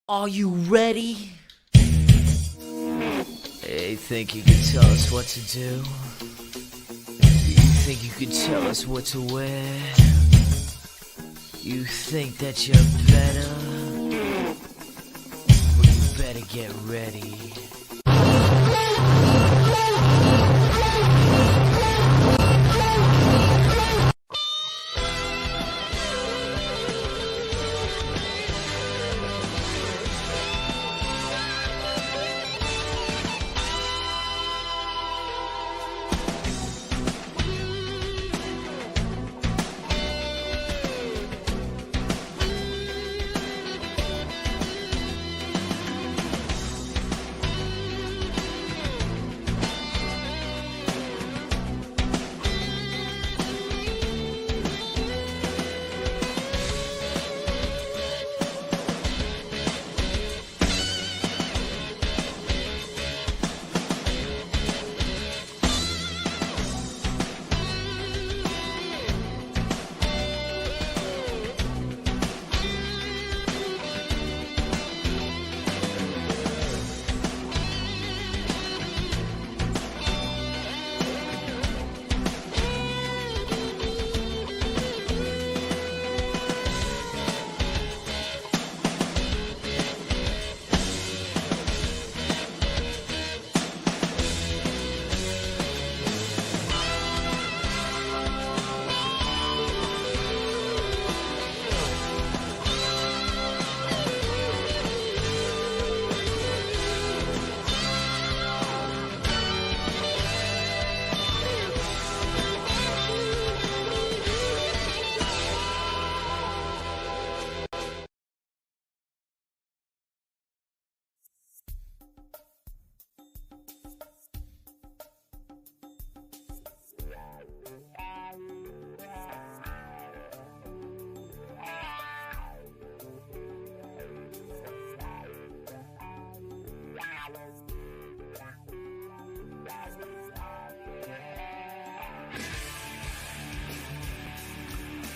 Are you ready? Hey, think you can tell us what to do? You think you can tell us what to wear? You think that you're better? Well, you better get ready.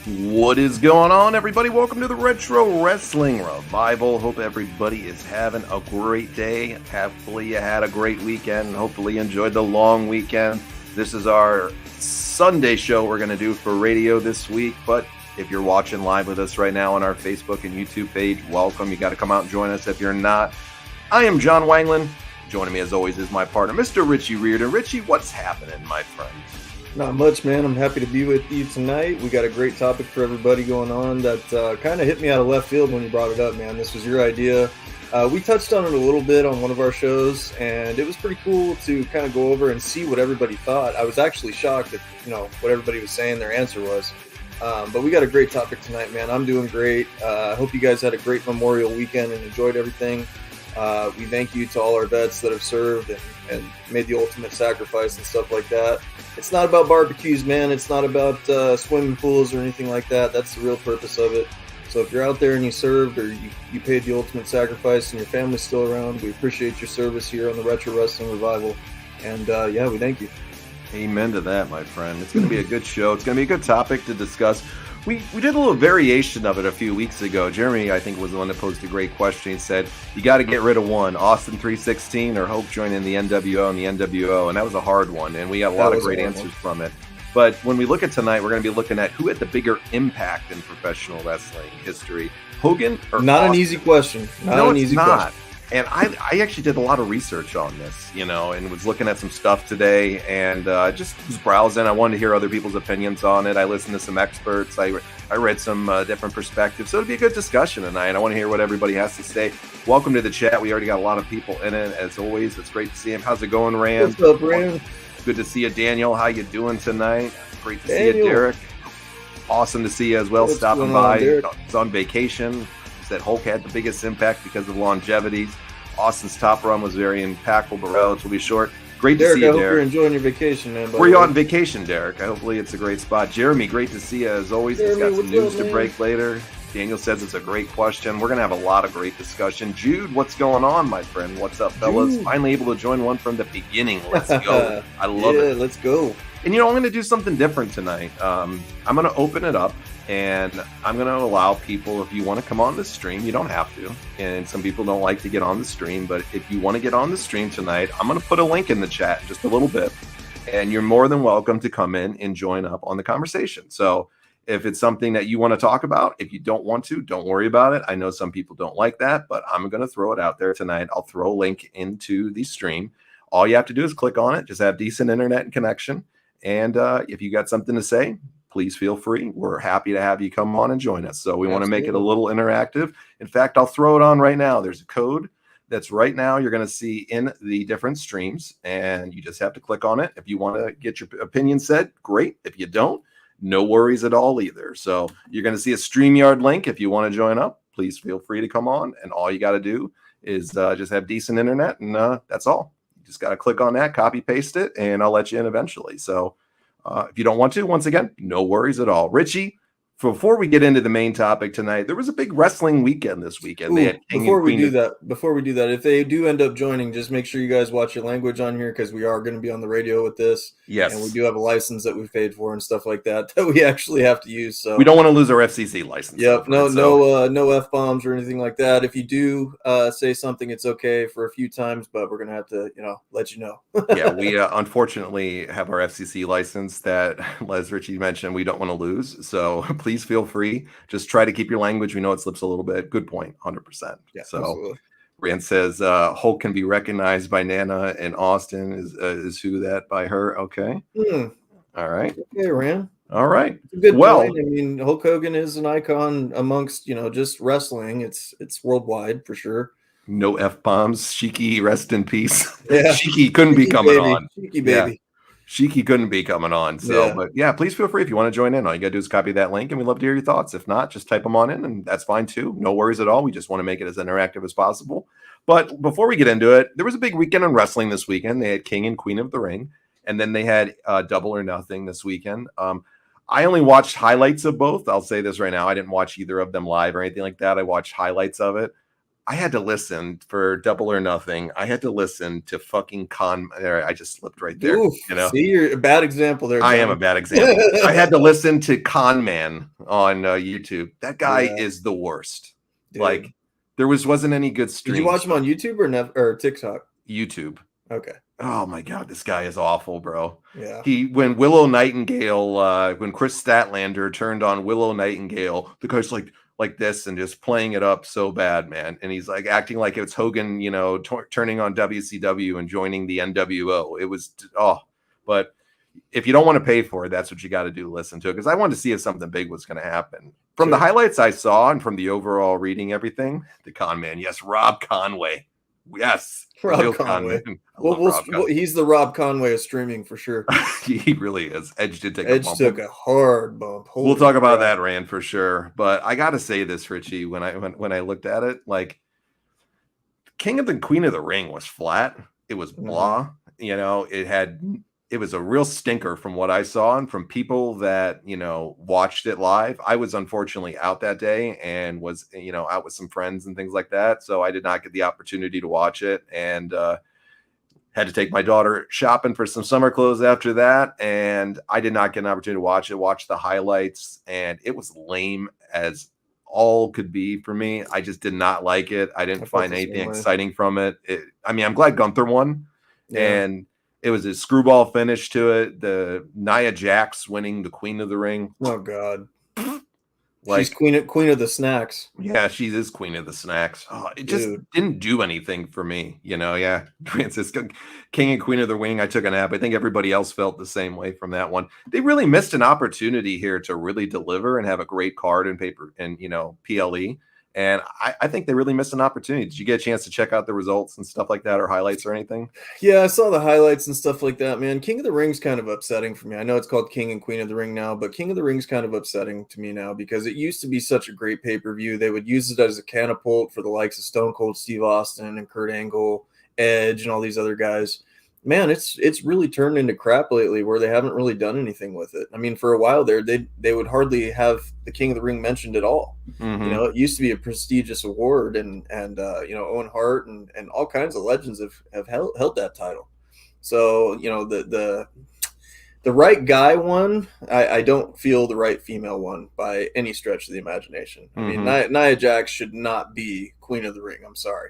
What is going on, everybody? Welcome to the Retro Wrestling Revival. Hope everybody is having a great day. Hopefully you had a great weekend. Hopefully you enjoyed the long weekend. This is our Sunday show we're going to do for radio this week. But if you're watching live with us right now on our Facebook and YouTube page, welcome. You got to come out and join us if you're not. I am John Wangland. Joining me as always is my partner, Mr. Richie Reardon. Richie, what's happening, my friend? Not much, man. I'm happy to be with you tonight. We got a great topic for everybody going on that kind of hit me out of left field when you brought it up, man. This was your idea. We touched on it a little bit on one of our shows, and it was pretty cool to kind of go over and see what everybody thought. I was actually shocked at, what everybody was saying their answer was. But we got a great topic tonight, man. I'm doing great. I hope you guys had a great Memorial weekend and enjoyed everything. We thank you to all our vets that have served and made the ultimate sacrifice and stuff like that. It's not about barbecues, man. It's not about swimming pools or anything like that. That's the real purpose of it. So if you're out there and you served or you paid the ultimate sacrifice and your family's still around, we appreciate your service here on the Retro Wrestling Revival. And we thank you. Amen to that, my friend. It's going to be a good show. It's going to be a good topic to discuss. We did a little variation of it a few weeks ago. Jeremy, I think, was the one that posed a great question. He said, you got to get rid of one, Austin 316 or Hope joining the NWO and the NWO. And that was a hard one. And we got a lot of great answers from it. But when we look at tonight, we're going to be looking at who had the bigger impact in professional wrestling history, Hogan or Not Austin? an easy question. Not an easy question. And I actually did a lot of research on this, and was looking at some stuff today and just was browsing. I wanted to hear other people's opinions on it. I listened to some experts. I read some different perspectives. So it'll be a good discussion tonight. I want to hear what everybody has to say. Welcome to the chat. We already got a lot of people in it. As always, it's great to see him. How's it going, Rand? What's up, Rand? Good to see you, Daniel. How you doing tonight? Great to see you, Derek. Awesome to see you as well. What's stopping by. Derek? He's on vacation. That Hulk had the biggest impact because of longevity. Austin's top run was very impactful, but relatively short. Great to see you, Derek. I hope Derek. you're enjoying your vacation, man. Where are you on vacation, Derek? Hopefully it's a great spot. Jeremy, great to see you as always. Jeremy, He's got some news up, to break later. Daniel says it's a great question. We're going to have a lot of great discussion. Jude, what's going on, my friend? What's up, fellas? Jude. Finally able to join one from the beginning. Let's go. I love it. Let's go. And, I'm going to do something different tonight. I'm going to open it up, And I'm going to allow people, if you want to come on the stream, you don't have to. And some people don't like to get on the stream, but if you want to get on the stream tonight, I'm going to put a link in the chat in just a little bit. And you're more than welcome to come in and join up on the conversation. So if it's something that you want to talk about, if you don't want to, don't worry about it. I know some people don't like that, but I'm going to throw it out there tonight. I'll throw a link into the stream. All you have to do is click on it. Just have decent internet and connection. And if you got something to say, please feel free. We're happy to have you come on and join us. So we want to make it a little interactive. In fact, I'll throw it on right now. There's a code that's right now you're going to see in the different streams, and you just have to click on it. If you want to get your opinion said, great. If you don't, no worries at all either. So you're going to see a StreamYard link. If you want to join up, please feel free to come on. And all you got to do is just have decent internet, and that's all. You just got to click on that, copy, paste it, and I'll let you in eventually. So if you don't want to, once again, no worries at all. Richie, before we get into the main topic tonight, there was a big wrestling weekend this weekend. Before we do that, if they do end up joining, just make sure you guys watch your language on here, because we are going to be on the radio with this. Yes. And we do have a license that we've paid for and stuff like that we actually have to use. So we don't want to lose our FCC license. Yep. No F-bombs or anything like that. If you do say something, it's okay for a few times, but we're going to have to, let you know. Yeah, we unfortunately have our FCC license that, as Richie mentioned, we don't want to lose. So please feel free. Just try to keep your language. We know it slips a little bit. Good point. 100%. Yeah, so absolutely. Rand says Hulk can be recognized by Nana, and Austin is who that by her. Okay. All right. Okay, Rand. All right. It's a good point. I mean, Hulk Hogan is an icon amongst, just wrestling. It's worldwide for sure. No F-bombs. Shiki, rest in peace. Yeah. Shiki couldn't be coming baby. on. Shiki baby. Yeah. Shiki couldn't be coming on. So, But yeah, please feel free if you want to join in. All you got to do is copy that link, and we'd love to hear your thoughts. If not, just type them on in, and that's fine too. No worries at all. We just want to make it as interactive as possible. But before we get into it, there was a big weekend in wrestling this weekend. They had King and Queen of the Ring, and then they had Double or Nothing this weekend. I only watched highlights of both. I'll say this right now. I didn't watch either of them live or anything like that. I watched highlights of it. I had to listen for Double or Nothing. I had to listen to fucking I just slipped right there. Oof, see, you're a bad example there. I am a bad example. I had to listen to Con Man on YouTube. That guy is the worst. Dude. Like, there wasn't any good streams. Did you watch him on YouTube or TikTok? YouTube. Okay. Oh my God, this guy is awful, bro. Yeah. When Willow Nightingale, when Chris Statlander turned on Willow Nightingale, the guy's like this and just playing it up so bad, man. And he's like acting like it's Hogan, turning on WCW and joining the NWO. It was, but if you don't want to pay for it, that's what you got to do. Listen to it. Because I wanted to see if something big was going to happen. From the highlights I saw and from the overall reading everying, the Con Man, yes, Rob Conway. Yes. Rob Conway. He's the Rob Conway of streaming for sure. He really is. Edge did take a bump. Took a hard bump. We'll talk about that, Rand, for sure. But I got to say this, Richie, when I looked at it, like King of the Queen of the Ring was flat. It was blah. It was a real stinker from what I saw and from people that, watched it live. I was unfortunately out that day and was, out with some friends and things like that. So I did not get the opportunity to watch it, and had to take my daughter shopping for some summer clothes after that. And I did not get an opportunity to watch the highlights, and it was lame as all could be for me. I just did not like it. I didn't find anything exciting from it. I'm glad Gunther won. Yeah. And it was a screwball finish to it. The Nia Jax winning the Queen of the Ring. Oh God, she's queen of the snacks. Yeah, she is queen of the snacks. Oh, it just didn't do anything for me. Yeah. Francis, King and Queen of the Ring. I took a nap. I think everybody else felt the same way from that one. They really missed an opportunity here to really deliver and have a great card and paper and PLE. And I think they really missed an opportunity. Did you get a chance to check out the results and stuff like that, or highlights or anything? Yeah, I saw the highlights and stuff like that, man. King of the Ring's kind of upsetting for me. I know it's called King and Queen of the Ring now, but King of the Ring's kind of upsetting to me now because it used to be such a great pay-per-view. They would use it as a catapult for the likes of Stone Cold Steve Austin and Kurt Angle, Edge, and all these other guys. Man, it's really turned into crap lately where they haven't really done anything with it. I mean, for a while there, they would hardly have the King of the Ring mentioned at all. Mm-hmm. It used to be a prestigious award, and Owen Hart and all kinds of legends have held that title. So, The right guy won. I don't feel the right female won by any stretch of the imagination. I mean, Nia Jax should not be Queen of the Ring. I'm sorry.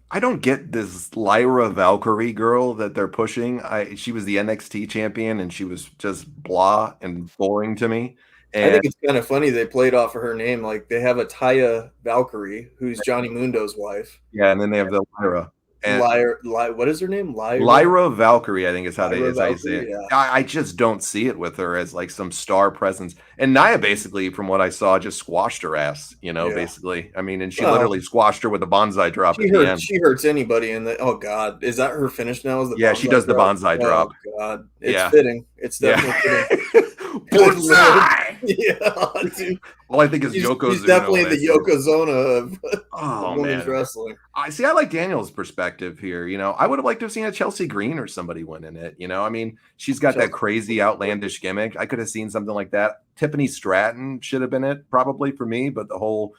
I don't get this Lyra Valkyrie girl that they're pushing. She was the NXT champion and she was just blah and boring to me. I And think it's kind of funny they played off of her name. Like they have a Taya Valkyrie, who's Johnny Mundo's wife. yeah, and then they have the Lyra. And What is her name? Lyra Valkyrie, I think is how Lyra how you say Valkyrie, it. yeah. I just don't see it with her as like some star presence. And Nia basically, from what I saw, just squashed her ass, Yeah. basically. I mean, and she Well, literally squashed her with a bonsai drop at the end. She hurts anybody in the. Oh God, is that her finish now? Is the Yeah, she does the bonsai drop. Oh God, it's Yeah. fitting. It's definitely fitting. Bonsai! Yeah, dude. All I think is He's Yokozuna. definitely when I the see it. Yokozuna of Oh women's man, wrestling. I like Daniel's perspective here. I would have liked to have seen a Chelsea Green or somebody winning it. I mean, she's got that crazy outlandish gimmick. I could have seen something like that. Tiffany Stratton should have been it probably for me, but the whole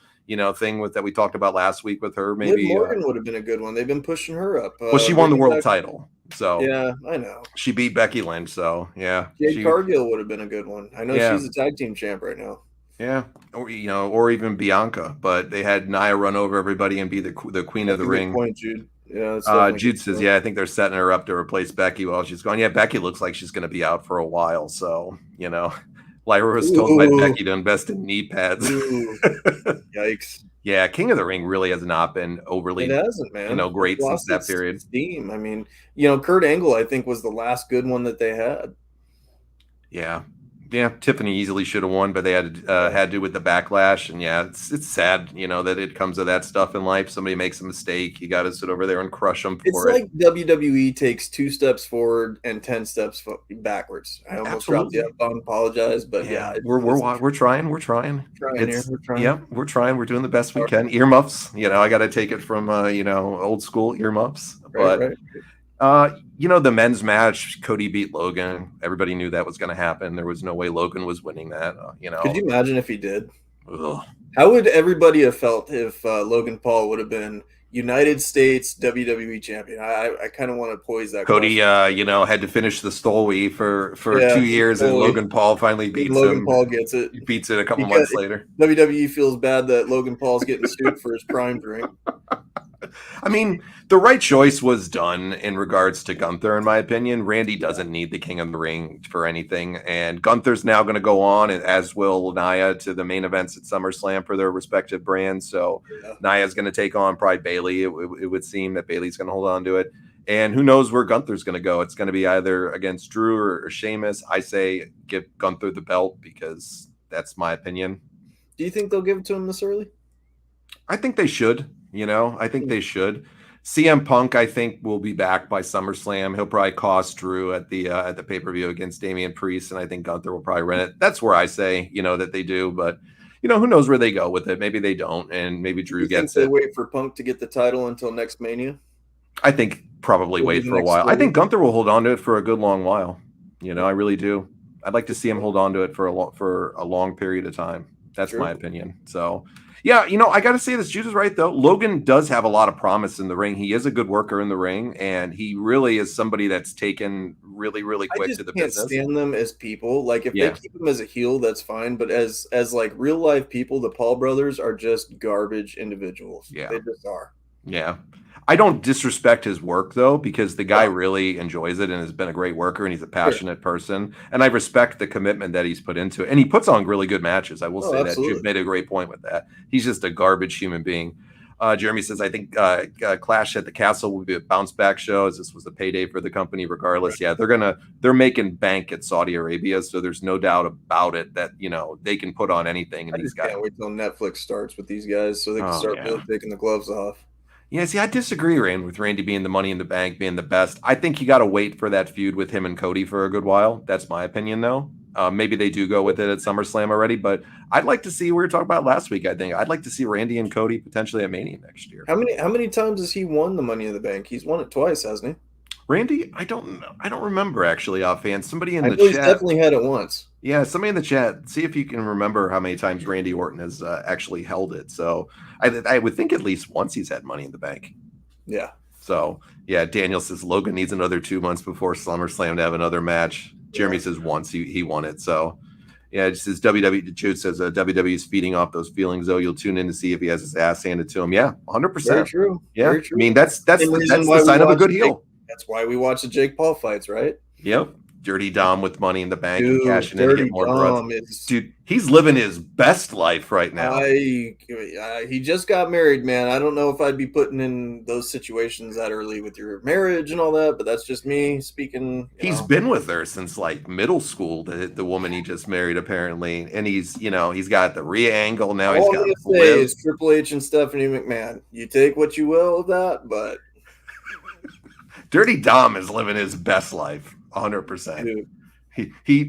thing with that we talked about last week with her, maybe Liv Morgan would have been a good one. They've been pushing her up. well, she won the world title, so yeah, I know. She beat Becky Lynch, so yeah. Jade Cargill would have been a good one. I know she's a tag team champ right now. Yeah, or even Bianca, but they had Nia run over everybody and be the queen of the ring. Good point, Jude. Yeah, Jude says, yeah, I think they're setting her up to replace Becky while she's gone. Yeah, Becky looks like she's going to be out for a while, so Lyra was told by Becky to invest in knee pads. Yikes. Yeah, King of the Ring really has not been overly, it hasn't, man. Great since that period. Steam. I mean, Kurt Angle, I think, was the last good one that they had. Yeah. Yeah, Tiffany easily should have won, but they had to with the backlash. And yeah, it's sad, that it comes to that stuff in life. Somebody makes a mistake, you got to sit over there and crush them for it. It's like WWE takes 2 steps forward and 10 steps backwards. I almost dropped the F-bomb, apologize, but yeah, we're trying. We're trying. Yeah, we're trying. We're doing the best we can. Earmuffs, I got to take it from old school earmuffs, but. The men's match, Cody beat Logan. Everybody knew that was going to happen. There was no way Logan was winning that. Could you imagine if he did? Ugh. How would everybody have felt if Logan Paul would have been United States WWE champion? I kind of want to poise that. Cody, had to finish the Stolwe for 2 years, and Logan Paul finally beats him. Logan Paul gets it. He beats it a couple months later. WWE feels bad that Logan Paul's getting sued for his prime drink. I mean, the right choice was done in regards to Gunther, in my opinion. Randy doesn't need the King of the Ring for anything, and Gunther's now going to go on, as will Nia, to the main events at SummerSlam for their respective brands. So Nia's going to take on probably Bayley. It would seem that Bayley's going to hold on to it. And who knows where Gunther's going to go. It's going to be either against Drew or Sheamus. I say give Gunther the belt because that's my opinion. Do you think they'll give it to him this early? I think they should. I think they should. CM Punk, I think, will be back by SummerSlam. He'll probably cost Drew at the pay-per-view against Damian Priest, and I think Gunther will probably run it. That's where I say, that they do, but who knows where they go with it. Maybe they don't, and maybe Drew gets it. They wait for Punk to get the title until next Mania? I think probably wait for a while. I think Gunther will hold on to it for a good long while. I really do. I'd like to see him hold on to it for a long period of time. That's my opinion. So. Yeah, I got to say this. Jude is right, though. Logan does have a lot of promise in the ring. He is a good worker in the ring, and he really is somebody that's taken really, really quick to the business. I can't stand them as people. Like, if they keep him as a heel, that's fine. But as like real life people, the Paul brothers are just garbage individuals. Yeah, they just are. Yeah. I don't disrespect his work, though, because the guy really enjoys it and has been a great worker, and he's a passionate person. And I respect the commitment that he's put into it. And he puts on really good matches. I will say absolutely. That. You've made a great point with that. He's just a garbage human being. Jeremy says, I think Clash at the Castle will be a bounce-back show, as this was a payday for the company regardless. Yeah, they're making bank at Saudi Arabia, so there's no doubt about it that, they can put on anything. And I just can't wait till Netflix starts with these guys so they can start really taking the gloves off. Yeah, see, I disagree, Rand, with Randy being the Money in the Bank, being the best. I think you got to wait for that feud with him and Cody for a good while. That's my opinion, though. Maybe they do go with it at SummerSlam already, but I'd like to see, we were talking about last week, I think. I'd like to see Randy and Cody potentially at Mania next year. How many times has he won the Money in the Bank? He's won it twice, hasn't he? Randy, I don't remember actually offhand. Somebody in the chat. He's definitely had it once. Yeah, somebody in the chat. See if you can remember how many times Randy Orton has actually held it. So I would think at least once he's had Money in the Bank. Yeah. So, yeah, Daniel says Logan needs another 2 months before SummerSlam to have another match. Jeremy says once he won it. So yeah, it just says WWE. Jude says WWE is feeding off those feelings. Though you'll tune in to see if he has his ass handed to him. Yeah, 100%. Very true. Yeah, Very true. I mean that's the sign of a good heel. That's why we watch the Jake Paul fights, right? Yep. Dirty Dom with money in the bank Dude, and cashing in to get more growth. Dude, he's living his best life right now. He just got married, man. I don't know if I'd be putting in those situations that early with your marriage and all that, but that's just me speaking. He's been with her since like middle school, the woman he just married, apparently. And he's got the Rhea angle. Now he's got is Triple H and Stephanie McMahon. You take what you will of that, but Dirty Dom is living his best life. 100%.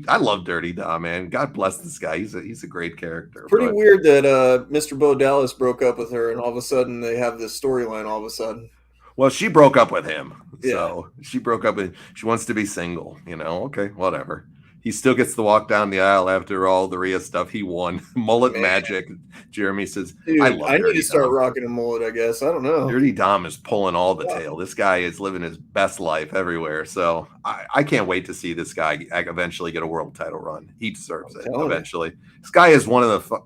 I love Dirty Dom, man. God bless this guy. He's a great character. Pretty weird that Mr. Bo Dallas broke up with her, and all of a sudden they have this storyline. All of a sudden, well, she broke up with him, yeah. So she broke up with. She wants to be single. Okay, whatever. He still gets to walk down the aisle after all the Rhea stuff. He won. Mullet magic. Jeremy says, dude, I need to start Dom. Rocking a mullet, I guess. I don't know. Dirty Dom is pulling all the tail. This guy is living his best life everywhere. So I can't wait to see this guy eventually get a world title run. He deserves it eventually. This guy is one of the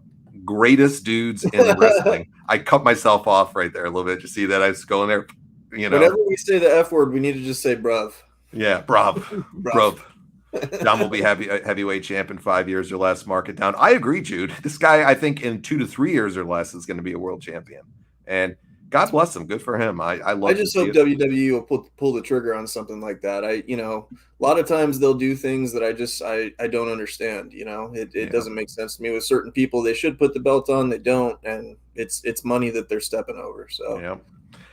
greatest dudes in wrestling. I cut myself off right there a little bit. You see that? I was going there, Whenever we say the F word, we need to just say bruv. Yeah, bruv. Dom will be heavyweight champ in 5 years or less. Mark it down. I agree, Jude. This guy, I think, in 2 to 3 years or less, is going to be a world champion. And God bless him. Good for him. I just hope WWE will pull the trigger on something like that. A lot of times they'll do things that I don't understand. It doesn't make sense to me with certain people. They should put the belt on. They don't, and it's money that they're stepping over. So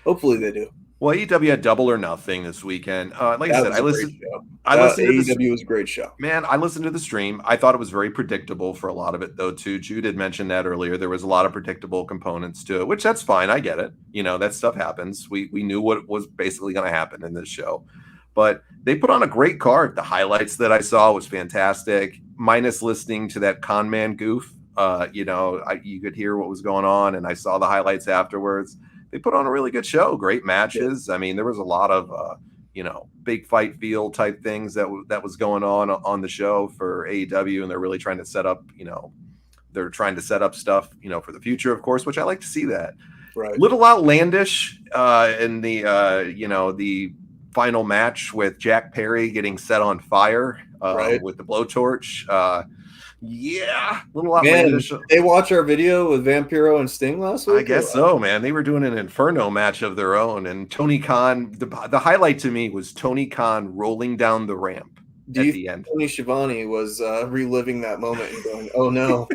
hopefully they do. Well, AEW had Double or Nothing this weekend. Like I said, I listened to AEW was a great show. Man, I listened to the stream. I thought it was very predictable for a lot of it, though, too. Jude had mentioned that earlier. There was a lot of predictable components to it, which that's fine. I get it. That stuff happens. We knew what was basically going to happen in this show. But they put on a great card. The highlights that I saw was fantastic, minus listening to that con man goof. You could hear what was going on, and I saw the highlights afterwards. They put on a really good show. Great matches. Yeah. I mean, there was a lot of, big fight feel type things that was going on the show for AEW, and they're really trying to set up, stuff, for the future, of course, which I like to see that. Right. Little outlandish in the final match with Jack Perry getting set on fire with the blowtorch. Yeah, a little outlandish. Man, they watch our video with Vampiro and Sting last week? I guess so, man. They were doing an Inferno match of their own, and Tony Khan, the highlight to me was Tony Khan rolling down the ramp at the end. Tony Schiavone was reliving that moment and going, oh no,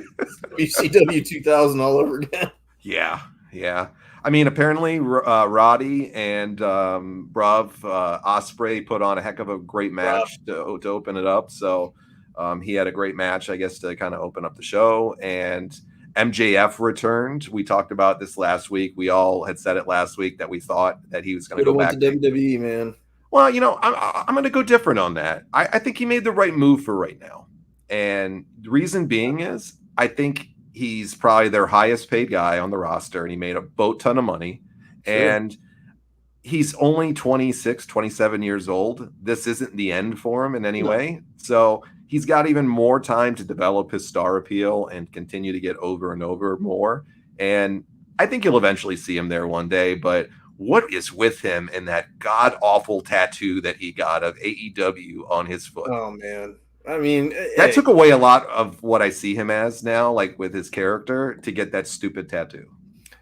WCW 2000 all over again. Yeah. I mean, apparently Roddy and Ospreay put on a heck of a great match to open it up, so he had a great match, I guess, to kind of open up the show. And MJF returned. We talked about this last week. We all had said it last week that we thought that he was going to go back to WWE, man. Well, I'm going to go different on that. I think he made the right move for right now. And the reason being is I think he's probably their highest paid guy on the roster, and he made a boat ton of money. Sure. And he's only 26, 27 years old. This isn't the end for him in any way. So he's got even more time to develop his star appeal and continue to get over and over more. And I think you'll eventually see him there one day. But what is with him and that god-awful tattoo that he got of AEW on his foot? Oh, man. I mean, that took away a lot of what I see him as now, like with his character, to get that stupid tattoo.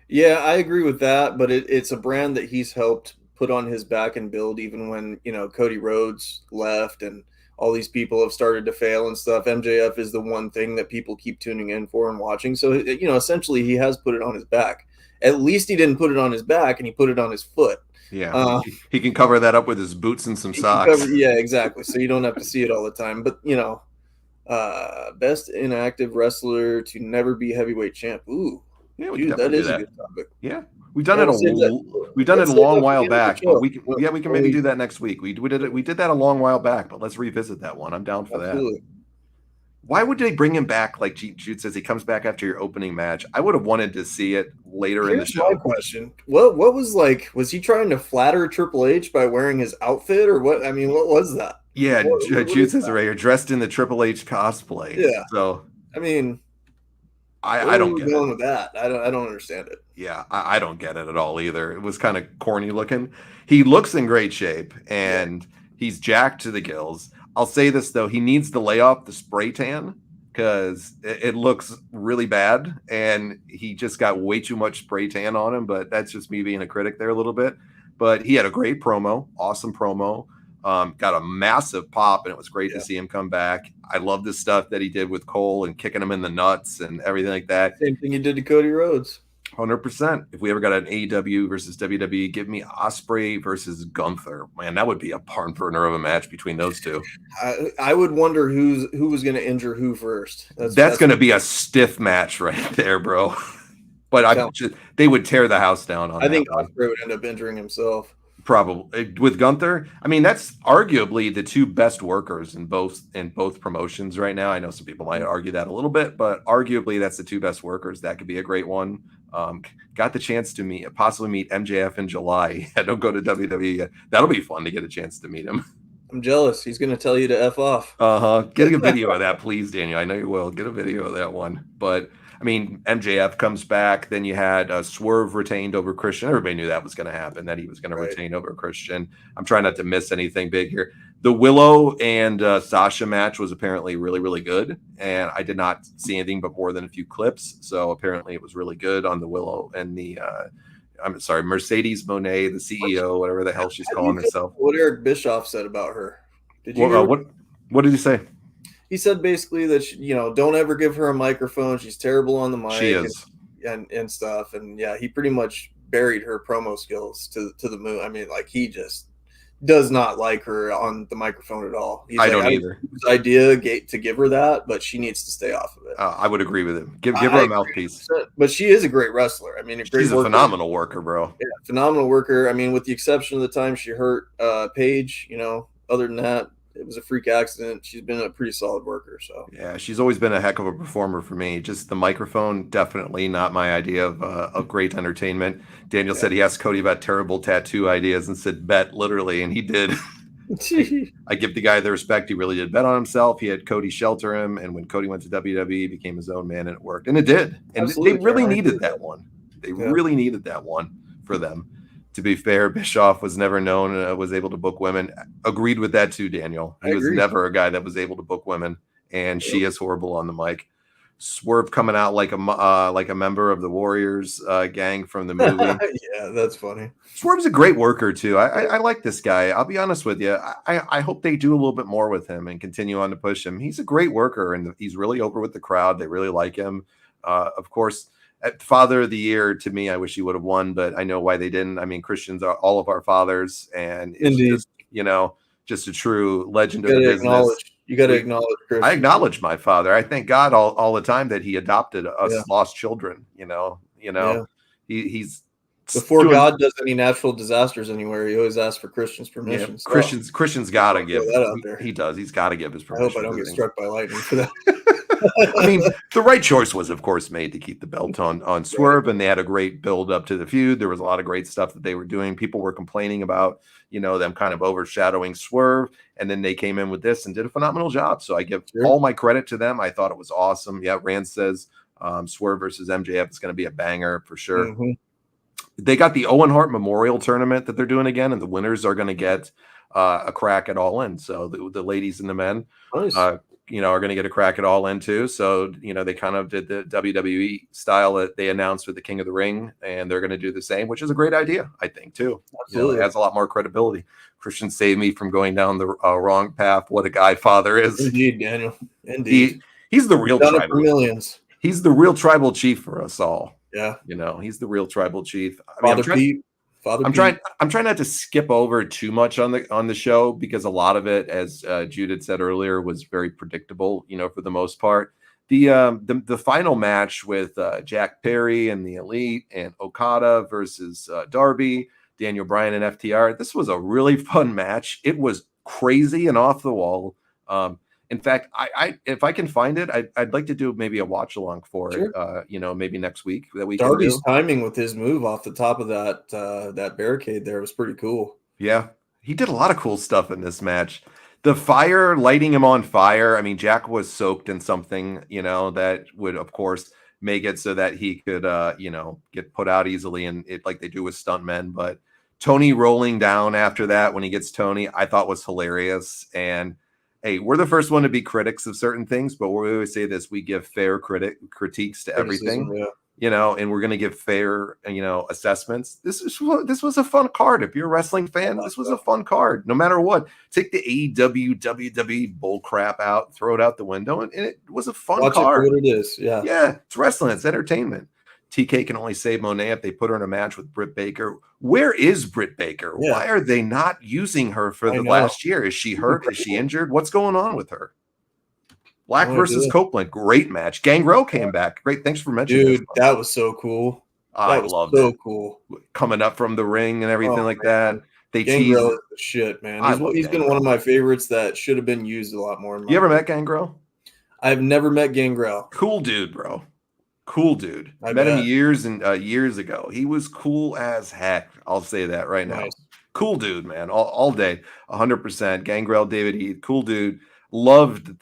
Yeah, I agree with that. But it's a brand that he's helped put on his back and build, even when, Cody Rhodes left and all these people have started to fail and stuff. MJF is the one thing that people keep tuning in for and watching. So, essentially he has put it on his back. At least he didn't put it on his back, and he put it on his foot. Yeah. He can cover that up with his boots and some socks. Yeah, exactly. So you don't have to see it all the time. But, best inactive wrestler to never be heavyweight champ. Ooh. Yeah, that is a good topic. Yeah. We've done it a long while back, but we can maybe do that next week. We did that a long while back, but let's revisit that one. I'm down for that. Why would they bring him back? Like Jude says, he comes back after your opening match. I would have wanted to see it later in the show. My question: What was he trying to flatter Triple H by wearing his outfit, or what? I mean, what was that? Yeah, What Jude is says it that? right here, dressed in the Triple H cosplay. Yeah, So I mean, I where are don't we get it. going with that? I don't understand it. Yeah, I don't get it at all either. It was kind of corny looking. He looks in great shape Yeah, and he's jacked to the gills. I'll say this though, he needs to lay off the spray tan because it looks really bad and he just got way too much spray tan on him. But that's just me being a critic there a little bit. But he had a great promo, awesome promo. Got a massive pop, and it was great to yeah. see him come back. I love the stuff that he did with Cole and kicking him in the nuts and everything like that. Same thing you did to Cody Rhodes. 100%. If we ever got an AEW versus WWE, give me Osprey versus Gunther. Man, that would be a barn burner of a match between those two. I would wonder who was going to injure who first. That's going to be a stiff match right there, bro. But they would tear the house down on I that think one. Osprey would end up injuring himself. Probably with Gunther. I mean, that's arguably the two best workers in both promotions right now. I know some people might argue that a little bit, but arguably that's the two best workers. That could be a great one. Got the chance to possibly meet MJF in July. I don't go to WWE yet. That'll be fun to get a chance to meet him. I'm jealous. He's going to tell you to F off. Get a video of that, please, Daniel. I know you will. Get a video of that one. But I mean, MJF comes back. Then you had Swerve retained over Christian. Everybody knew that was going to happen, that he was going to retain over Christian. I'm trying not to miss anything big here. The Willow and Sasha match was apparently really, really good. And I did not see anything but more than a few clips. So apparently it was really good on the Willow and the I'm sorry, Mercedes Monet, the CEO, whatever the hell she's calling herself. What Eric Bischoff said about her. Did you hear what did he say? He said basically that don't ever give her a microphone. She's terrible on the mic. She is, and stuff. And yeah, he pretty much buried her promo skills to the moon. I mean, like, he just does not like her on the microphone at all. I don't either. His idea to give her that, but she needs to stay off of it. I would agree with him. Give her a mouthpiece. But she is a great wrestler. I mean, she's a phenomenal worker, bro. Yeah, phenomenal worker. I mean, with the exception of the time she hurt Paige, other than that, it was a freak accident. She's been a pretty solid worker. So yeah, she's always been a heck of a performer for me. Just the microphone, definitely not my idea of great entertainment. Daniel said he asked Cody about terrible tattoo ideas and said bet, literally, and he did. I give the guy the respect. He really did bet on himself. He had Cody shelter him, and when Cody went to WWE, he became his own man, and it worked. And it did. And they really needed that one. They really needed that one for them. To be fair, Bischoff was never known was able to book women. Agreed with that too, Daniel. He was never a guy that was able to book women, and she is horrible on the mic. Swerve coming out like a member of the Warriors gang from the movie. Yeah, that's funny. Swerve's a great worker too. I like this guy. I'll be honest with you. I hope they do a little bit more with him and continue on to push him. He's a great worker, and he's really over with the crowd. They really like him. Of course, at Father of the Year, to me, I wish he would have won, but I know why they didn't. I mean, Christians are all of our fathers, and it's just, just a true legend of the business. You got to acknowledge Christian. I acknowledge my father. I thank God all the time that he adopted us lost children. He's before God does any natural disasters anywhere, he always asks for Christians' permission. Yeah, Christian's got to give that out there. He does. He's got to give his permission. I hope I don't get struck by lightning for that. I mean, the right choice was, of course, made to keep the belt on Swerve, and they had a great build up to the feud. There was a lot of great stuff that they were doing. People were complaining about, them kind of overshadowing Swerve, and then they came in with this and did a phenomenal job. So I give all my credit to them. I thought it was awesome. Yeah, Rand says Swerve versus MJF is going to be a banger for sure. Mm-hmm. They got the Owen Hart Memorial Tournament that they're doing again, and the winners are going to get a crack at All In. So the ladies and the men, nice. Are going to get a crack at All In too. So, they kind of did the WWE style that they announced with the King of the Ring, and they're going to do the same, which is a great idea, I think, too. Absolutely. It has a lot more credibility. Christian saved me from going down the wrong path. What a guy father is. Indeed, Daniel. Indeed. He's the real tribal. Millions. He's the real tribal chief for us all. Yeah. He's the real tribal chief. I'm trying not to skip over too much on the show, because a lot of it, as Jude had said earlier, was very predictable, for the most part. The final match with Jack Perry and the Elite and Okada versus Darby, Daniel Bryan and FTR. This was a really fun match. It was crazy and off the wall. In fact, I if I can find it, I'd like to do maybe a watch along for it. Maybe next week that we Darby's timing with his move off the top of that barricade there was pretty cool. Yeah, he did a lot of cool stuff in this match. The fire, lighting him on fire. I mean, Jack was soaked in something, that would, of course, make it so that he could, get put out easily, and it like they do with stuntmen. But Tony rolling down after that when he gets Tony, I thought was hilarious. And hey, we're the first one to be critics of certain things, but we always say this: we give fair critiques to Criticism, everything. yeah. And we're going to give fair, assessments. This was a fun card. If you're a wrestling fan, this was a fun card. No matter what, take the AEW, WWE bull crap out, throw it out the window, and it was a fun Watch card. it for what it is. Yeah. Yeah, it's wrestling. It's entertainment. TK can only save Monet if they put her in a match with Britt Baker. Where is Britt Baker? Yeah. Why are they not using her for the last year? Is she hurt? Is she injured? What's going on with her? Black versus Copeland, great match. Gangrel came back. Great, thanks for mentioning. Dude, that was so cool. I loved it. So cool. Coming up from the ring and everything like that. They Gangrel is the shit, man. He's been one of my favorites that should have been used a lot more. You ever met Gangrel? I've never met Gangrel. Cool dude, bro. Cool dude. I met him years ago. He was cool as heck. I'll say that right now. Nice. Cool dude, man. All day. 100%. Gangrel, David Heath, cool dude. Loved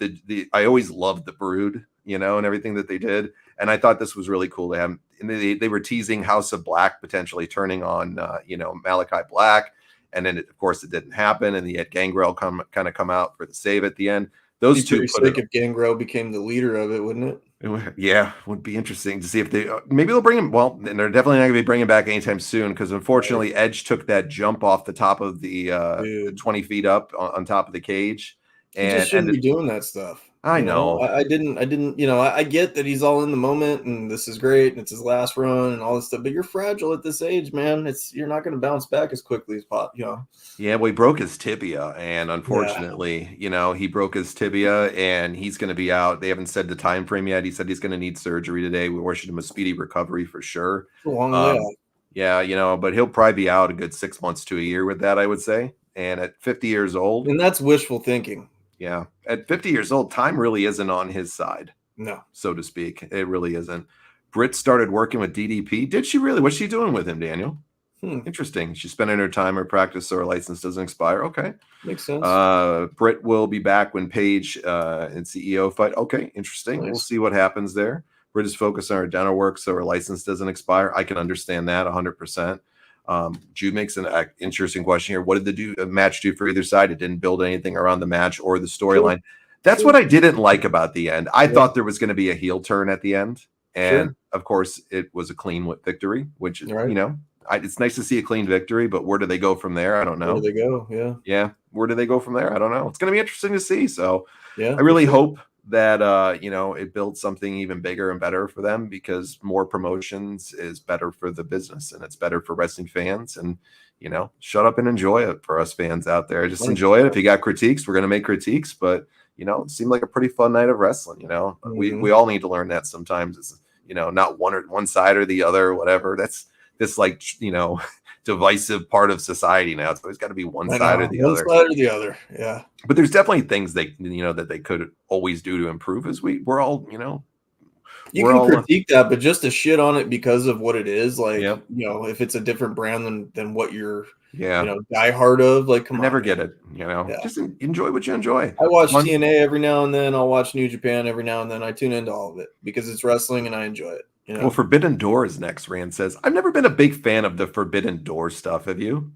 I always loved the Brood, and everything that they did. And I thought this was really cool to have. And they were teasing House of Black potentially turning on, Malachi Black. And then, of course, it didn't happen. And he had Gangrel come out for the save at the end. Those two. If Gangrel became the leader of it, wouldn't it? Would be interesting to see if maybe they'll bring him. Well, and they're definitely not going to be bringing him back anytime soon because unfortunately, Edge took that jump off the top of the 20 feet up on top of the cage. He just shouldn't be doing that stuff. I know. I didn't. I get that he's all in the moment and this is great and it's his last run and all this stuff. But you're fragile at this age, man. You're not going to bounce back as quickly as pop. Yeah, well, he broke his tibia, and unfortunately, he broke his tibia, and he's going to be out. They haven't said the time frame yet. He said he's going to need surgery today. We wish him a speedy recovery for sure. It's a long way out. Yeah, but he'll probably be out a good 6 months to a year with that, I would say. And at 50 years old, and that's wishful thinking. Yeah. At 50 years old, time really isn't on his side. No. So to speak. It really isn't. Britt started working with DDP. Did she really? What's she doing with him, Daniel? Interesting. She's spending her time or practice so her license doesn't expire. Okay. Makes sense. Britt will be back when Paige and CEO fight. Okay. Interesting. Nice. We'll see what happens there. Britt is focused on her dental work so her license doesn't expire. I can understand that 100%. Jude makes an interesting question here. What did the match do for either side? It didn't build anything around the match or the storyline. That's what I didn't like about the end. I thought there was going to be a heel turn at the end. And of course, it was a clean victory, which, it's nice to see a clean victory, but where do they go from there? I don't know. Where do they go? Yeah. Yeah. Where do they go from there? I don't know. It's going to be interesting to see. So I really hope that, it builds something even bigger and better for them because more promotions is better for the business and it's better for wrestling fans. And, shut up and enjoy it for us fans out there. Just enjoy it. If you got critiques, we're going to make critiques, but, it seemed like a pretty fun night of wrestling. We all need to learn that sometimes. It's, not one side or the other, whatever. That's this divisive part of society now. It's always got to be one side or the other. One side or the other. Yeah. But there's definitely things that they could always do to improve as we're all, you can critique that, but just to shit on it because of what it is, like, if it's a different brand than what you're, die hard of, like, come on. Never get it, just enjoy what you enjoy. I watch TNA every now and then. I'll watch New Japan every now and then. I tune into all of it because it's wrestling and I enjoy it. Well, Forbidden Door is next. Rand says, I've never been a big fan of the Forbidden Door stuff. Have you?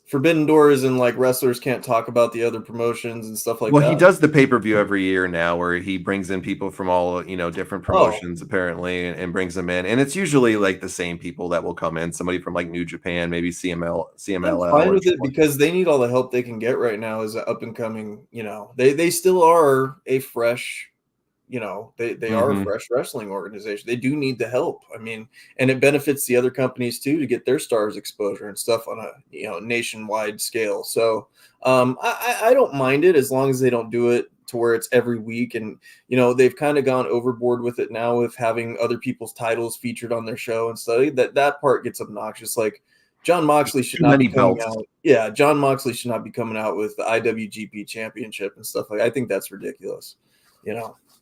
Forbidden Door is in like wrestlers can't talk about the other promotions and stuff like that. Well, he does the pay-per-view every year now where he brings in people from all, different promotions apparently and brings them in. And it's usually like the same people that will come in. Somebody from like New Japan, maybe CMLL. I'm fine with it because they need all the help they can get right now as an up and coming, they still are a fresh, they are a fresh wrestling organization. They do need the help. I mean, and it benefits the other companies too to get their stars exposure and stuff on a nationwide scale. So I don't mind it as long as they don't do it to where it's every week. And they've kind of gone overboard with it now with having other people's titles featured on their show and stuff. That part gets obnoxious. Like John Moxley should not be coming out. Yeah, John Moxley should not be coming out with the IWGP Championship and stuff like. I think that's ridiculous.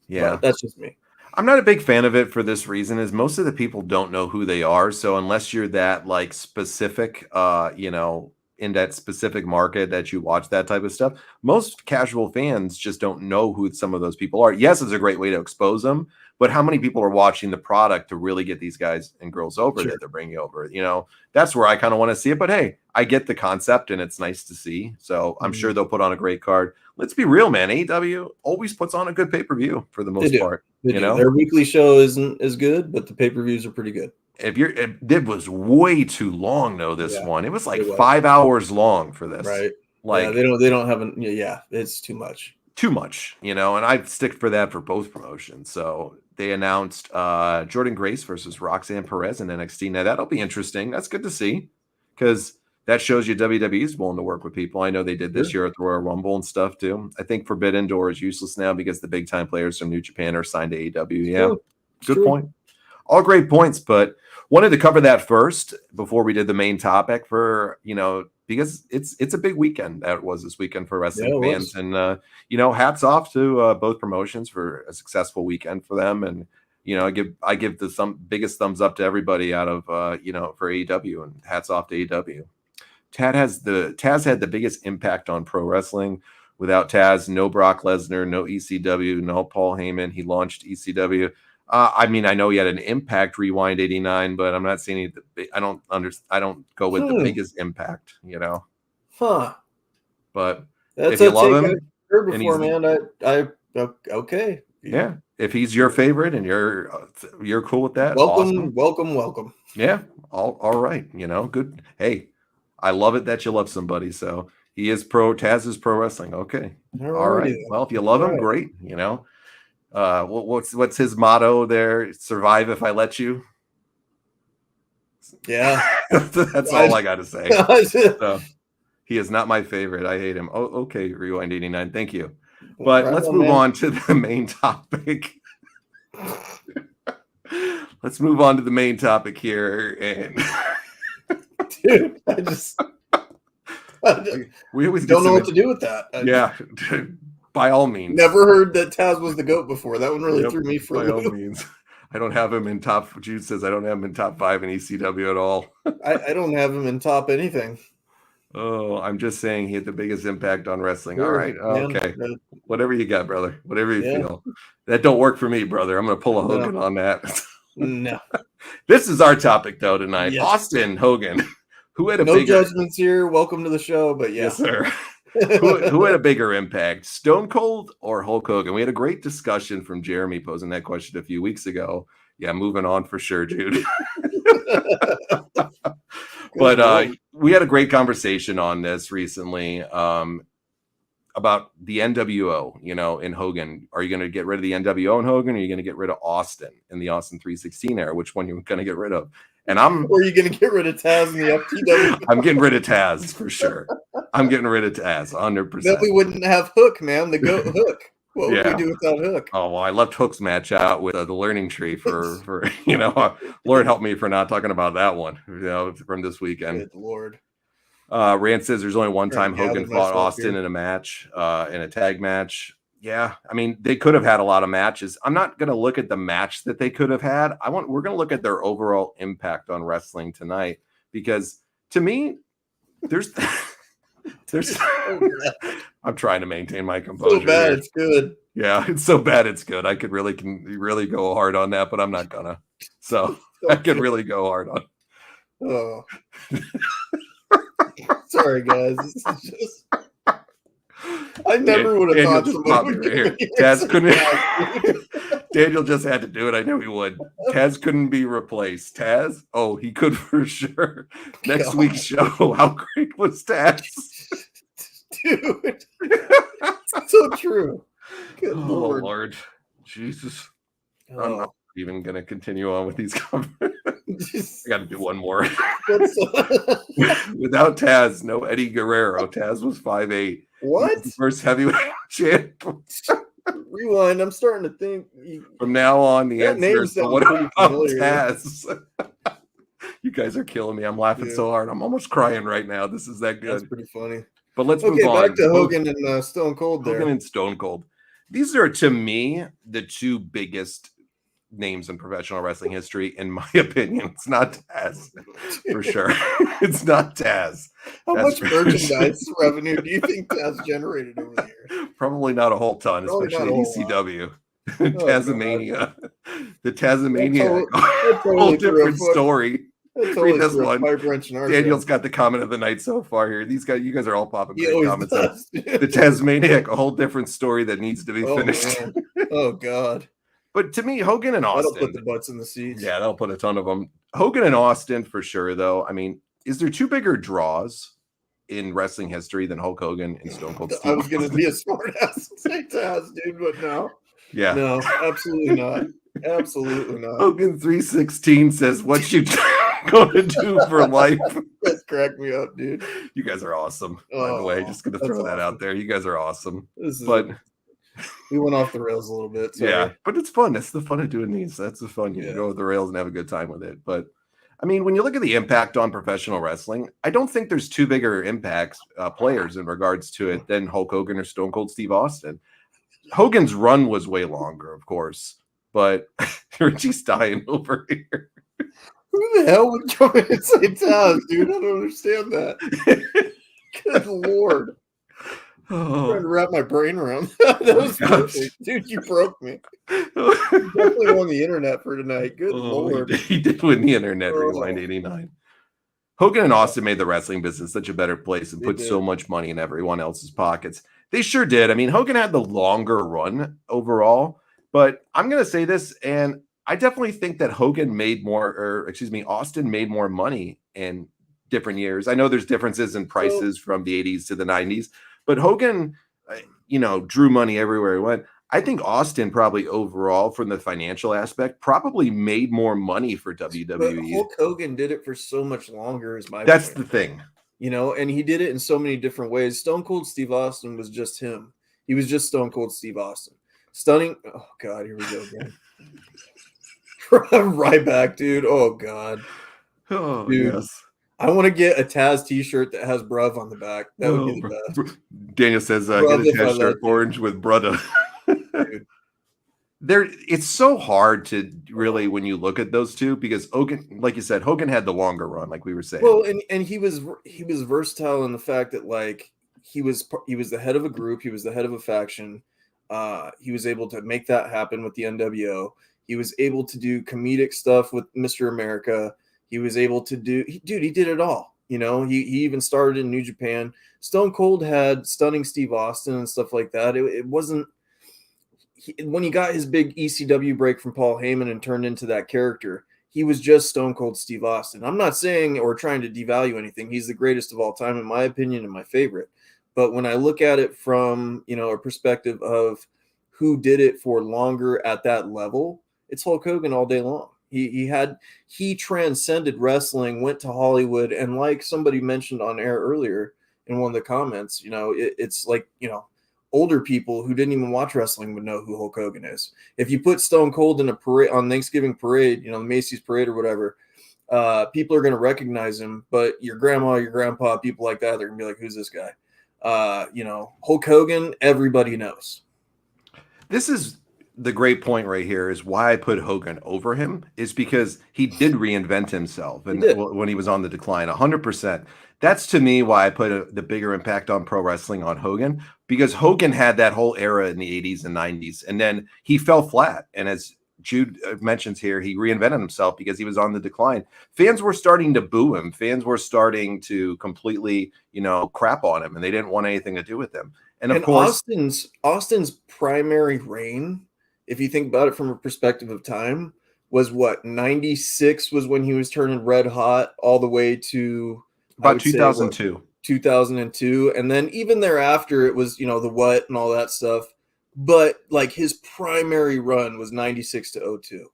Yeah, but that's just me. I'm not a big fan of it for this reason is most of the people don't know who they are. So unless you're that like specific, in that specific market that you watch that type of stuff. Most casual fans just don't know who some of those people are. Yes, it's a great way to expose them, but how many people are watching the product to really get these guys and girls over Sure. that they're bringing over? That's where I kind of want to see it. But hey, I get the concept and it's nice to see. So I'm sure they'll put on a great card. Let's be real, man. AEW always puts on a good pay-per-view for the most part. Their weekly show isn't as good, but the pay-per-views are pretty good. It was way too long though. This one, it was like 5 hours long for this. Right. Like they don't have it's too much. And I stick for that for both promotions. So they announced Jordan Grace versus Roxanne Perez in NXT. Now that'll be interesting. That's good to see because that shows you WWE is willing to work with people. I know they did this year at the Royal Rumble and stuff too. I think Forbidden Door is useless now because the big time players from New Japan are signed to AEW. Yeah, good point. All great points, but wanted to cover that first before we did the main topic for, because it's a big weekend that was this weekend for wrestling fans. And, hats off to both promotions for a successful weekend for them. And, I give the biggest thumbs up to everybody out of, for AEW, and hats off to AEW. Taz had the biggest impact on pro wrestling. Without Taz, no Brock Lesnar, no ECW, no Paul Heyman. He launched ECW. I know he had an impact, Rewind 89, but I'm not seeing I don't go with the biggest impact, Huh. But that's if you love him, heard before, man. I okay. Yeah. If he's your favorite and you're cool with that, welcome. Yeah. All right. Good. Hey, I love it that you love somebody. So Taz is pro wrestling. Okay. All right. Well, if you love him, great. What's his motto there? Survive if I let you. Yeah, that's all I got to say. So, he is not my favorite. I hate him. Oh, okay, Rewind 89. Thank you. But let's move on to the main topic. Let's move on to the main topic here. And dude, we always don't know what to do with that. Yeah. By all means. Never heard that Taz was the GOAT before. That one really threw me for a loop. By all means. I don't have him in top. Jude says I don't have him in top 5 in ECW at all. I don't have him in top anything. Oh, I'm just saying he had the biggest impact on wrestling. All right. Okay. Whatever you got, brother. Whatever you feel. That don't work for me, brother. I'm going to pull a Hogan on that. No. This is our topic, though, tonight. Yes. Austin Hogan. Who had no judgments here. Welcome to the show, but yes, sir. who had a bigger impact, Stone Cold or Hulk Hogan? We had a great discussion from Jeremy posing that question a few weeks ago. Yeah, moving on for sure, dude. But we had a great conversation on this recently about the NWO, in Hogan. Are you going to get rid of the NWO in Hogan, or are you going to get rid of Austin in the Austin 316 era? Which one are you going to get rid of? And or are you going to get rid of Taz in the FTW? I'm getting rid of Taz for sure. I'm getting rid of Taz 100%. Then we wouldn't have Hook, man. The GOAT Hook. What would we do without Hook? Oh, well, I left Hook's match out with the Learning Tree for Lord help me for not talking about that one, from this weekend. Good Lord. Rand says there's only one time Hogan fought Austin in a match, in a tag match. Yeah, I mean, they could have had a lot of matches. I'm not going to look at the match that they could have had. We're going to look at their overall impact on wrestling tonight, because to me, there's I'm trying to maintain my composure. So bad, it's good. Yeah, it's so bad, it's good. I could really go hard on that, but I'm not gonna. So I could really go hard on. Oh, sorry, guys. This is just. I never would have thought somebody would here. Taz couldn't. Daniel just had to do it. I knew he would. Taz couldn't be replaced. Taz? Oh, he could for sure. Next week's show. How great was Taz? Dude. So true. Good Lord. Jesus. I'm not even going to continue on with these comments. I got to do one more. Without Taz, no Eddie Guerrero. Taz was 5'8". What? First heavyweight champ. Rewind. I'm starting to think. From now on, the answer is what about Taz? You guys are killing me. I'm laughing so hard. I'm almost crying right now. This is that good. That's pretty funny. But let's move on. Back to Hogan and Stone Cold there. Hogan and Stone Cold. These are, to me, the two biggest names in professional wrestling history, in my opinion. It's not Taz, for sure. It's not Taz. How That's much for merchandise sure. revenue do you think Taz generated over the years? Probably not a whole ton, Probably not especially a at whole lot. ECW. Oh, God. Tazmania. The Tazmaniac. That Whole totally threw a different story. That Read totally this threw a one. pipe wrench in our Daniel's show. got the comment of the night so far here. You guys are all popping He great always comments. does. The Tazmaniac, a whole different story that needs to be Oh, finished. man. Oh, God. But to me, Hogan and That'll Austin. put the butts in the seats. Yeah, that'll put a ton of them. Hogan and Austin for sure, though. I mean, is there two bigger draws in wrestling history than Hulk Hogan and Stone Cold Steve I was going to Austin? be a smart ass and say Taz, dude, but no. Yeah. No, absolutely not. Absolutely not. Hogan 316 says, "What you going to do for life?" That's cracked me up, dude. You guys are awesome. By the way, just going to throw that out there. You guys are awesome. We went off the rails a little bit. Sorry. Yeah, but it's fun. That's the fun of doing these. That's the fun. You can go with the rails and have a good time with it. But I mean, when you look at the impact on professional wrestling, I don't think there's two bigger impacts players in regards to it than Hulk Hogan or Stone Cold Steve Austin. Hogan's run was way longer, of course, but Richie's dying over here. Who the hell would come in and say Taz, dude? I don't understand that. Good Lord. I'm trying to wrap my brain around that. That was perfect. Dude, you broke me. Definitely on the internet for tonight. Good Lord. He did win the internet rewind 89. Hogan and Austin made the wrestling business such a better place and put so much money in everyone else's pockets. They sure did. I mean, Hogan had the longer run overall, but I'm going to say this, and I definitely think that Austin made more money in different years. I know there's differences in prices from the 80s to the 90s, but Hogan, drew money everywhere he went. I think Austin probably overall, from the financial aspect, probably made more money for WWE. But Hulk Hogan did it for so much longer, is my That's point. the thing. And he did it in so many different ways. Stone Cold Steve Austin was just him. He was just Stone Cold Steve Austin. Stunning. Oh, God, here we go again. Right back, dude. Oh, God. Oh, dude. Yes. I want to get a Taz t-shirt that has bruv on the back. That would be the best. Daniel says, get a Taz shirt, orange with brother. It's so hard to really, when you look at those two, because Hogan, like you said, Hogan had the longer run, like we were saying. Well, and he was versatile in the fact that, like, he was the head of a group, he was the head of a faction. He was able to make that happen with the NWO. He was able to do comedic stuff with Mr. America. He was able to he did it all. He even started in New Japan. Stone Cold had Stunning Steve Austin and stuff like that. It wasn't when he got his big ECW break from Paul Heyman and turned into that character. He was just Stone Cold Steve Austin. I'm not saying or trying to devalue anything. He's the greatest of all time, in my opinion, and my favorite. But when I look at it from a perspective of who did it for longer at that level, it's Hulk Hogan all day long. He transcended wrestling, went to Hollywood, and like somebody mentioned on air earlier in one of the comments, it's like, older people who didn't even watch wrestling would know who Hulk Hogan is. If you put Stone Cold in a parade on Thanksgiving parade, the Macy's parade or whatever, people are going to recognize him, but your grandma, your grandpa, people like that, they're going to be like, who's this guy? Hulk Hogan, everybody knows. This is the great point right here, is why I put Hogan over him, is because he did reinvent himself and when he was on the decline 100%. That's to me why I put the bigger impact on pro wrestling on Hogan, because Hogan had that whole era in the 80s and 90s, and then he fell flat. And as Jude mentions here, he reinvented himself because he was on the decline. Fans were starting to boo him. Fans were starting to completely, crap on him, and they didn't want anything to do with him. And of course, Austin's primary reign, if you think about it from a perspective of time, was 96 was when he was turning red hot all the way to about 2002. 2002. And then even thereafter, it was, the what and all that stuff. But like his primary run was 96 to 02.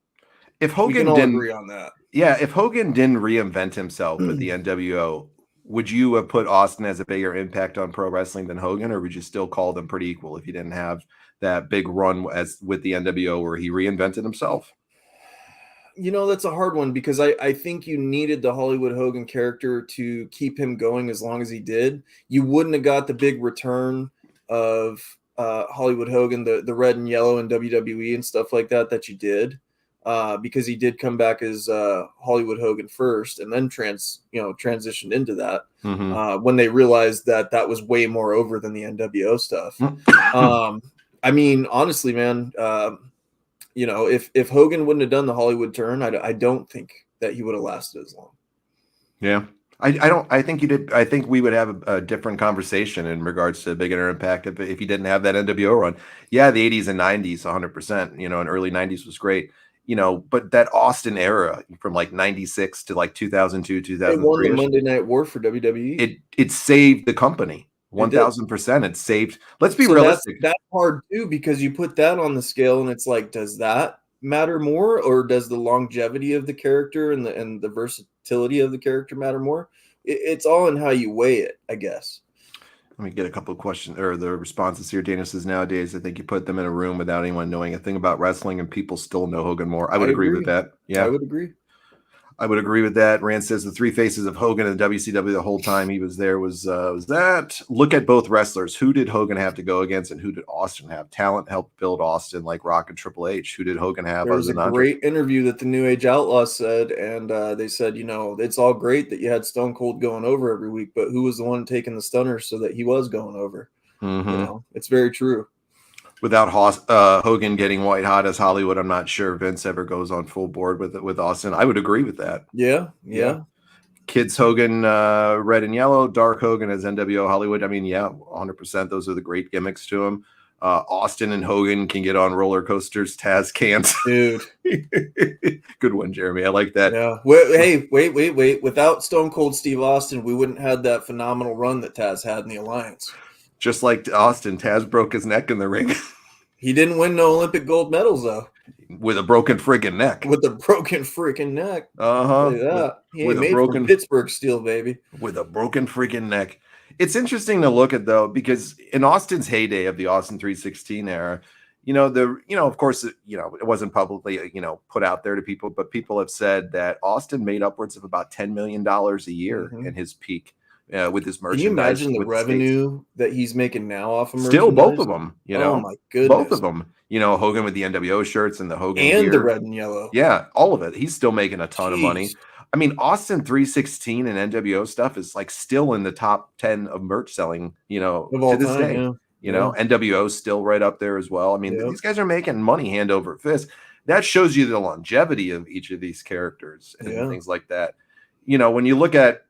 If Hogan didn't agree on that. Yeah, if Hogan didn't reinvent himself with the NWO, would you have put Austin as a bigger impact on pro wrestling than Hogan, or would you still call them pretty equal if he didn't have that big run as with the NWO where he reinvented himself? That's a hard one, because I think you needed the Hollywood Hogan character to keep him going as long as he did. You wouldn't have got the big return of Hollywood Hogan, the red and yellow in WWE and stuff like that you did. because he did come back as Hollywood Hogan first, and then transitioned into that when they realized that that was way more over than the NWO stuff. I mean, honestly, man, if Hogan wouldn't have done the Hollywood turn, I don't think that he would have lasted as long. Yeah. I don't. I think you did. I think we would have a different conversation in regards to Big Inner Impact if you didn't have that NWO run. Yeah, the 80s and 90s, 100%. And early 90s was great. But that Austin era from like 96 to like 2002, They won the 2003, Monday Night War for WWE. it saved the company 1000%. It saved. Let's be realistic. That's hard too, because you put that on the scale, and it's like, does that matter more, or does the longevity of the character and the versatility of the character matter more? It's all in how you weigh it, I guess. Let me get a couple of questions or the responses here. Dana says, nowadays, I think you put them in a room without anyone knowing a thing about wrestling and people still know Hogan more. I would agree with that. Yeah, I would agree. I would agree with that. Rand says the three faces of Hogan in WCW the whole time he was there was that. Look at both wrestlers. Who did Hogan have to go against, and who did Austin have? Talent helped build Austin, like Rock and Triple H. Who did Hogan have? There was a great interview that the New Age Outlaws said, and they said, it's all great that you had Stone Cold going over every week, but who was the one taking the stunner so that he was going over? It's very true. Without Hogan getting white hot as Hollywood, I'm not sure Vince ever goes on full board with Austin. I would agree with that. Yeah. Kids Hogan, red and yellow. Dark Hogan as NWO Hollywood. I mean, yeah, 100%. Those are the great gimmicks to him. Austin and Hogan can get on roller coasters. Taz can't. Dude. Good one, Jeremy. I like that. Yeah. Wait. Without Stone Cold Steve Austin, we wouldn't have that phenomenal run that Taz had in the Alliance. Just like Austin, Taz broke his neck in the ring. He didn't win no Olympic gold medals, though. With a broken friggin' neck. With a broken freaking neck. He ain't made from Pittsburgh steel, baby. With a broken friggin' neck. It's interesting to look at, though, because in Austin's heyday of the Austin 316 era, of course, it wasn't publicly, put out there to people, but people have said that Austin made upwards of about $10 million a year in his peak. With his merchandise. Can you imagine the revenue that he's making now off of merchandise? Still, both of them. Oh my goodness, both of them. Hogan with the NWO shirts and the Hogan and gear. The red and yellow. Yeah, all of it. He's still making a ton of money. I mean, Austin 316 and NWO stuff is like still in the top 10 of merch selling. To this day. NWO still right up there as well. I mean, these guys are making money hand over fist. That shows you the longevity of each of these characters and things like that. When you look at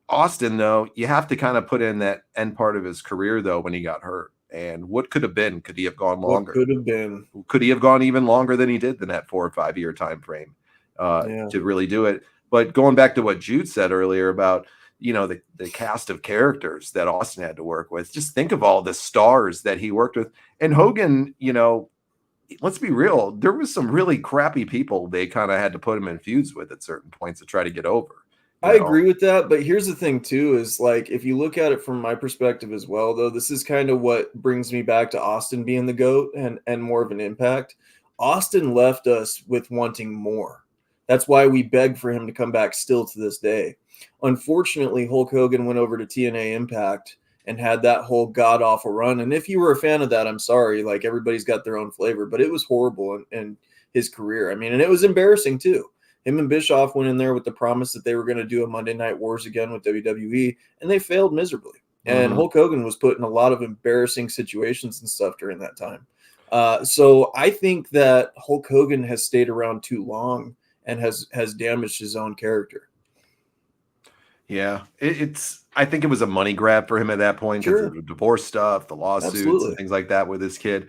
Austin, though, you have to kind of put in that end part of his career, though, when he got hurt. And what could have been? Could he have gone longer? What could have been? Could he have gone even longer than he did in that 4 or 5 year time frame to really do it? But going back to what Jude said earlier about, the cast of characters that Austin had to work with, just think of all the stars that he worked with. And Hogan, let's be real, there was some really crappy people they kind of had to put him in feuds with at certain points to try to get over. I agree with that, but here's the thing too, is like, if you look at it from my perspective as well, though, this is kind of what brings me back to Austin being the GOAT and more of an impact. Austin left us with wanting more. That's why we beg for him to come back still to this day. Unfortunately, Hulk Hogan went over to TNA Impact and had that whole god-awful run. And if you were a fan of that, I'm sorry, like, everybody's got their own flavor, but it was horrible in his career. I mean, and it was embarrassing too. Him and Bischoff went in there with the promise that they were going to do a Monday Night Wars again with WWE, and they failed miserably. And Hulk Hogan was put in a lot of embarrassing situations and stuff during that time. So I think that Hulk Hogan has stayed around too long and has damaged his own character. Yeah, I think it was a money grab for him at that point. Sure. The divorce stuff, the lawsuits, and things like that with his kid.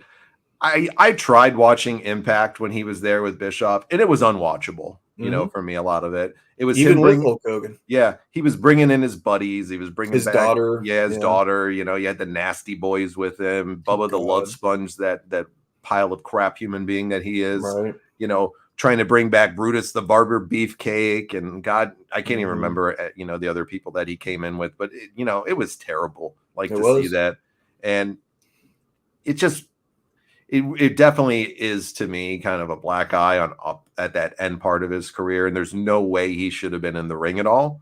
I tried watching Impact when he was there with Bischoff, and it was unwatchable. For me, a lot of it. It was even with Hulk Hogan. Yeah, he was bringing in his buddies. He was bringing his daughter. Yeah, his daughter. You had the Nasty Boys with him. Bubba the Love Sponge, that pile of crap human being that he is. Right. Trying to bring back Brutus the Barber Beefcake, and God, I can't even remember. The other people that he came in with, but it was terrible. See that, and it just. It definitely is, to me, kind of a black eye on up at that end part of his career, and there's no way he should have been in the ring at all.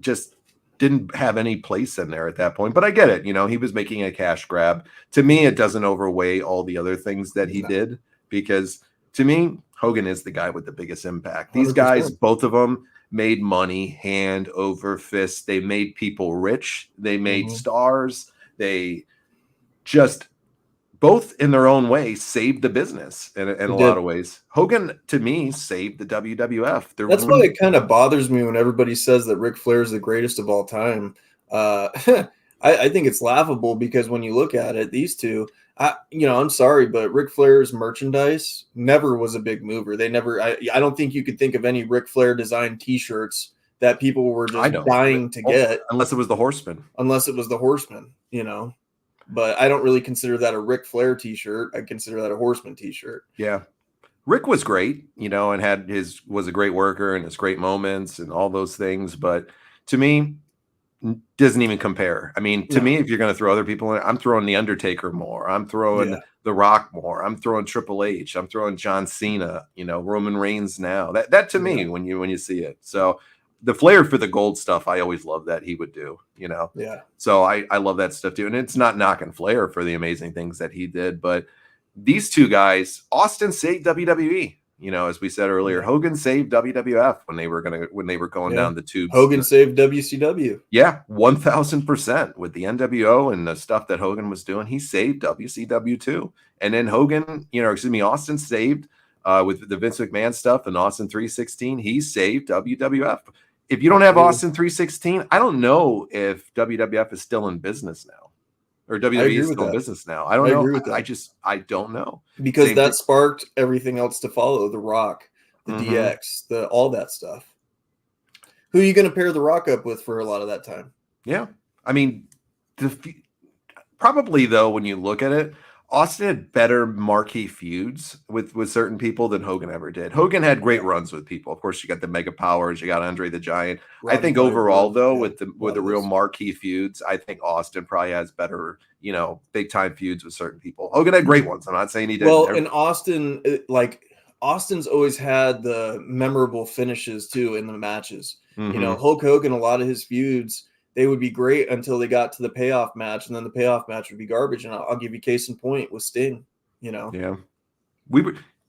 Just didn't have any place in there at that point. But I get it. He was making a cash grab. To me, it doesn't overweigh all the other things that he did, because To me, Hogan is the guy with the biggest impact. These 100%. guys, both of them, made money hand over fist. They made people rich. They made stars. They just both in their own way saved the business in a lot of ways. Hogan, to me, saved the WWF. That's why it kind of bothers me when everybody says that Ric Flair is the greatest of all time. I think it's laughable because when you look at it, these two, I'm sorry, but Ric Flair's merchandise never was a big mover. They never. I don't think you could think of any Ric Flair designed T-shirts that people were just dying to get, unless it was the Horseman. But I don't really consider that a Ric Flair T-shirt. I consider that a Horseman T-shirt. Yeah. Rick was great, and was a great worker and his great moments and all those things. But to me, doesn't even compare. I mean, to me, if you're going to throw other people in, I'm throwing The Undertaker more. I'm throwing The Rock more. I'm throwing Triple H. I'm throwing John Cena, Roman Reigns now. That to me, when you see it. So the flair for the gold stuff, I always love that he would do, Yeah. So I love that stuff too. And it's not knocking Flair for the amazing things that he did, but these two guys, Austin saved WWE. As we said earlier, Hogan saved WWF when they were going down the tubes. Hogan saved WCW. Yeah, 1000% with the NWO and the stuff that Hogan was doing. He saved WCW too. And then Austin saved with the Vince McMahon stuff and Austin 316. He saved WWF. If you don't have Austin 316, I don't know if WWF is still in business now. Or WWE is still in business now. I don't know. I don't know. Because that sparked everything else to follow. The Rock, the DX, all that stuff. Who are you going to pair The Rock up with for a lot of that time? Yeah. I mean, probably, though, when you look at it, Austin had better marquee feuds with certain people than Hogan ever did. Hogan had great runs with people. Of course, you got the Mega Powers, you got Andre the Giant. I think overall, though, with the real marquee feuds, I think Austin probably has better, big time feuds with certain people. Hogan had great ones. I'm not saying he didn't. Well, and Austin, Austin's always had the memorable finishes too in the matches. Hulk Hogan, a lot of his feuds, they would be great until they got to the payoff match, and then the payoff match would be garbage. And I'll give you case in point with Sting. Yeah,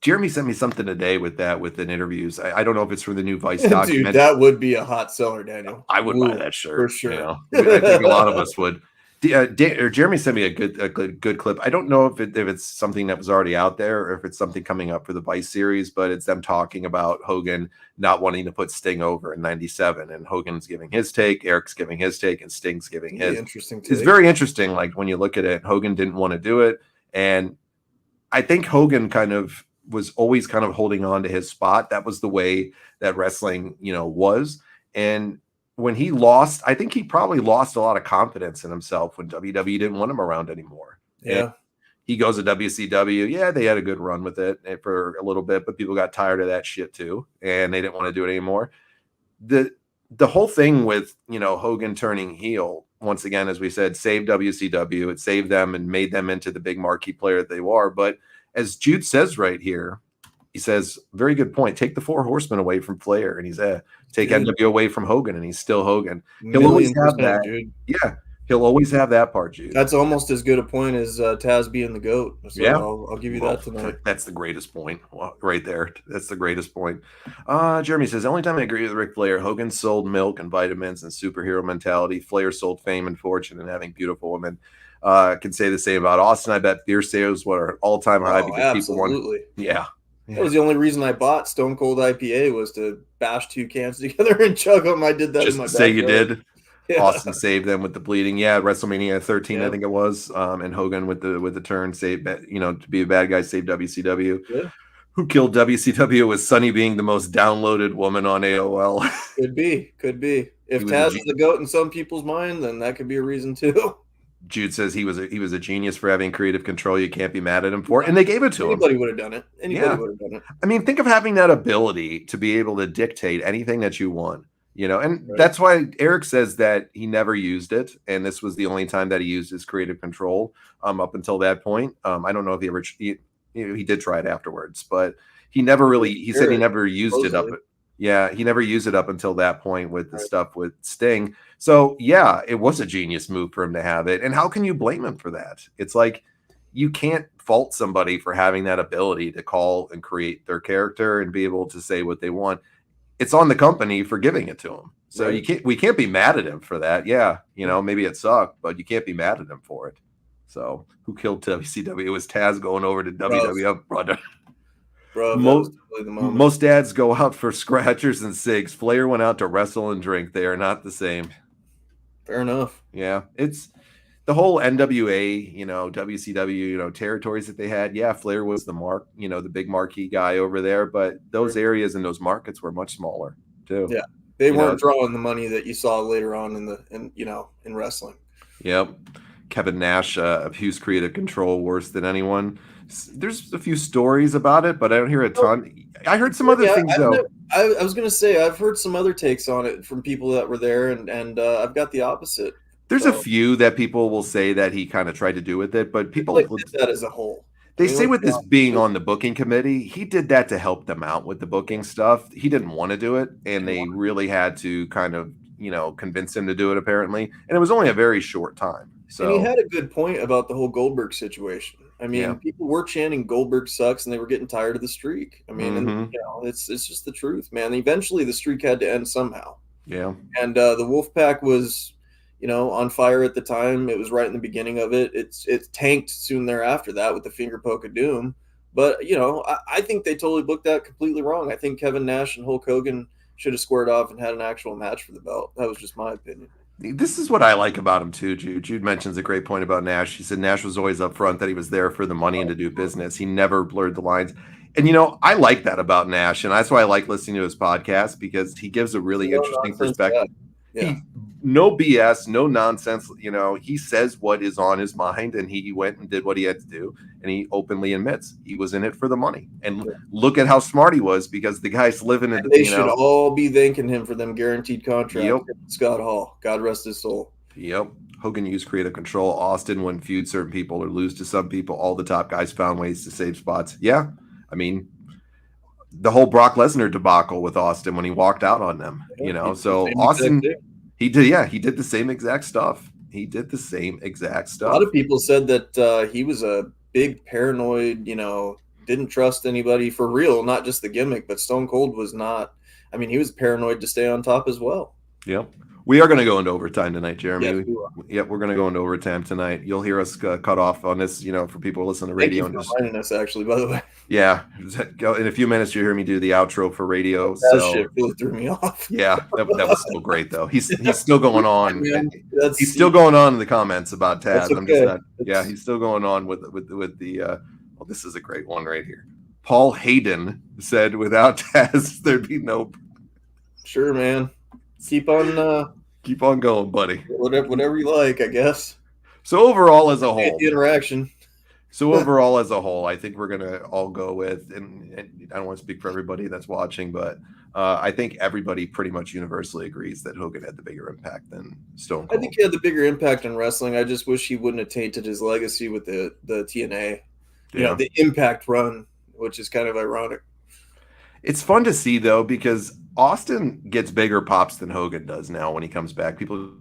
Jeremy sent me something today with an interviews. I don't know if it's for the new Vice document. Dude, that would be a hot seller, Daniel. I would buy that shirt for sure. I think a lot of us would. Jeremy sent me a good clip. I don't know if it's something that was already out there or if it's something coming up for the Vice series, but it's them talking about Hogan not wanting to put Sting over in '97, and Hogan's giving his take, Eric's giving his take, and Sting's giving his. Interesting take. It's very interesting. Like when you look at it, Hogan didn't want to do it, and I think Hogan was always holding on to his spot. That was the way that wrestling, was, and when he lost, I think he probably lost a lot of confidence in himself when WWE didn't want him around anymore. Yeah. And he goes to WCW. Yeah, they had a good run with it for a little bit, but people got tired of that shit too, and they didn't want to do it anymore. The whole thing with, Hogan turning heel, once again, as we said, saved WCW. It saved them and made them into the big marquee player that they are. But as Jude says right here, he says, very good point. Take the Four Horsemen away from Flair, and he's take NWO away from Hogan, and he's still Hogan. He'll always have that. Dude. Yeah, he'll always have that part, Jude. That's almost as good a point as Taz being the GOAT. So yeah, I'll give you that tonight. That's the greatest point right there. That's the greatest point. Jeremy says, the only time I agree with Ric Flair, Hogan sold milk and vitamins and superhero mentality. Flair sold fame and fortune and having beautiful women. Can say the same about Austin. I bet beer sales were all-time high because people wanted. Yeah. That was the only reason I bought Stone Cold IPA was to bash two cans together and chug them. I did that just in my say backyard. You did. Yeah. Austin saved them with the bleeding. Yeah, WrestleMania 13, I think it was. And Hogan with the turn saved, to be a bad guy, saved WCW. Yeah. Who killed WCW was Sunny being the most downloaded woman on AOL. Could be. If Taz is the GOAT in some people's mind, then that could be a reason too. Jude says he was a genius for having creative control. You can't be mad at him for it. And they gave it to him. Anybody would have done it. Would have done it. I mean, think of having that ability to be able to dictate anything that you want, and that's why Eric says that he never used it. And this was the only time that he used his creative control up until that point. I don't know if he did try it afterwards, but he never really, he said he never used it up. Yeah, he never used it up until that point with the stuff with Sting. So, yeah, it was a genius move for him to have it. And how can you blame him for that? It's like you can't fault somebody for having that ability to call and create their character and be able to say what they want. It's on the company for giving it to them. So Right. we can't be mad at him for that. Yeah, maybe it sucked, but you can't be mad at him for it. So who killed WCW? It was Taz going over to WWF, brother. Bro, that was Most totally the moment. most dads go out for scratchers and cigs. Flair went out to wrestle and drink. They are not the same. Fair enough. Yeah, it's the whole NWA, WCW, territories that they had. Yeah, Flair was the big marquee guy over there, but those areas and those markets were much smaller too. Yeah, they weren't drawing the money that you saw later on in wrestling. Yep. Kevin Nash abused creative control worse than anyone. There's a few stories about it, but I don't hear a ton. I heard some other things though. I was gonna say I've heard some other takes on it from people that were there, and I've got the opposite. There's a few that people will say that he kind of tried to do with it, but people did that as a whole. They say with this being on the booking committee, he did that to help them out with the booking stuff. He didn't want to do it, and they really had to kind of, convince him to do it apparently. And it was only a very short time. So and he had a good point about the whole Goldberg situation. I mean, people were chanting Goldberg sucks, and they were getting tired of the streak. I mean, and it's just the truth, man. Eventually, the streak had to end somehow. Yeah. And the Wolfpack was, on fire at the time. It was right in the beginning of it. It tanked soon thereafter that with the finger poke of doom. But I think they totally booked that completely wrong. I think Kevin Nash and Hulk Hogan should have squared off and had an actual match for the belt. That was just my opinion. This is what I like about him too, Jude. Jude mentions a great point about Nash. He said Nash was always upfront that he was there for the money and to do business. He never blurred the lines. And I like that about Nash, and that's why I like listening to his podcast, because he gives a really interesting perspective. Yeah. No BS, no nonsense. He says what is on his mind, and he went and did what he had to do, and he openly admits he was in it for the money. And look at how smart he was, because the guy's living in. They should all be thanking him for them guaranteed contracts. Yep. Scott Hall, God rest his soul. Yep. Hogan used creative control. Austin wouldn't feud certain people or lose to some people. All the top guys found ways to save spots. Yeah. I mean, the whole Brock Lesnar debacle with Austin when he walked out on them, so Austin, he did the same exact stuff. He did the same exact stuff. A lot of people said that he was a big paranoid, didn't trust anybody for real, not just the gimmick, but Stone Cold was not. I mean, he was paranoid to stay on top as well. Yep. We are going to go into overtime tonight, Jeremy. Yes, we're going to go into overtime tonight. You'll hear us cut off on this, for people who listen to radio. Thank you for reminding us, actually, by the way. Yeah. In a few minutes, you'll hear me do the outro for radio. That shit really threw me off. Yeah, that was still great, though. He's still going on. He's still He's going on in the comments about Taz. Okay. I'm just not, he's still going on with the well, this is a great one right here. Paul Hayden said, without Taz, there'd be no. Sure, man. Keep on going, buddy. Whatever you like, I guess. So overall, as a whole, interaction. So overall, as a whole, I think we're gonna all go with, and I don't want to speak for everybody that's watching, but I think everybody pretty much universally agrees that Hogan had the bigger impact than Stone Cold. I think he had the bigger impact in wrestling. I just wish he wouldn't have tainted his legacy with the TNA, the Impact run, which is kind of ironic. It's fun to see, though, because Austin gets bigger pops than Hogan does now when he comes back. People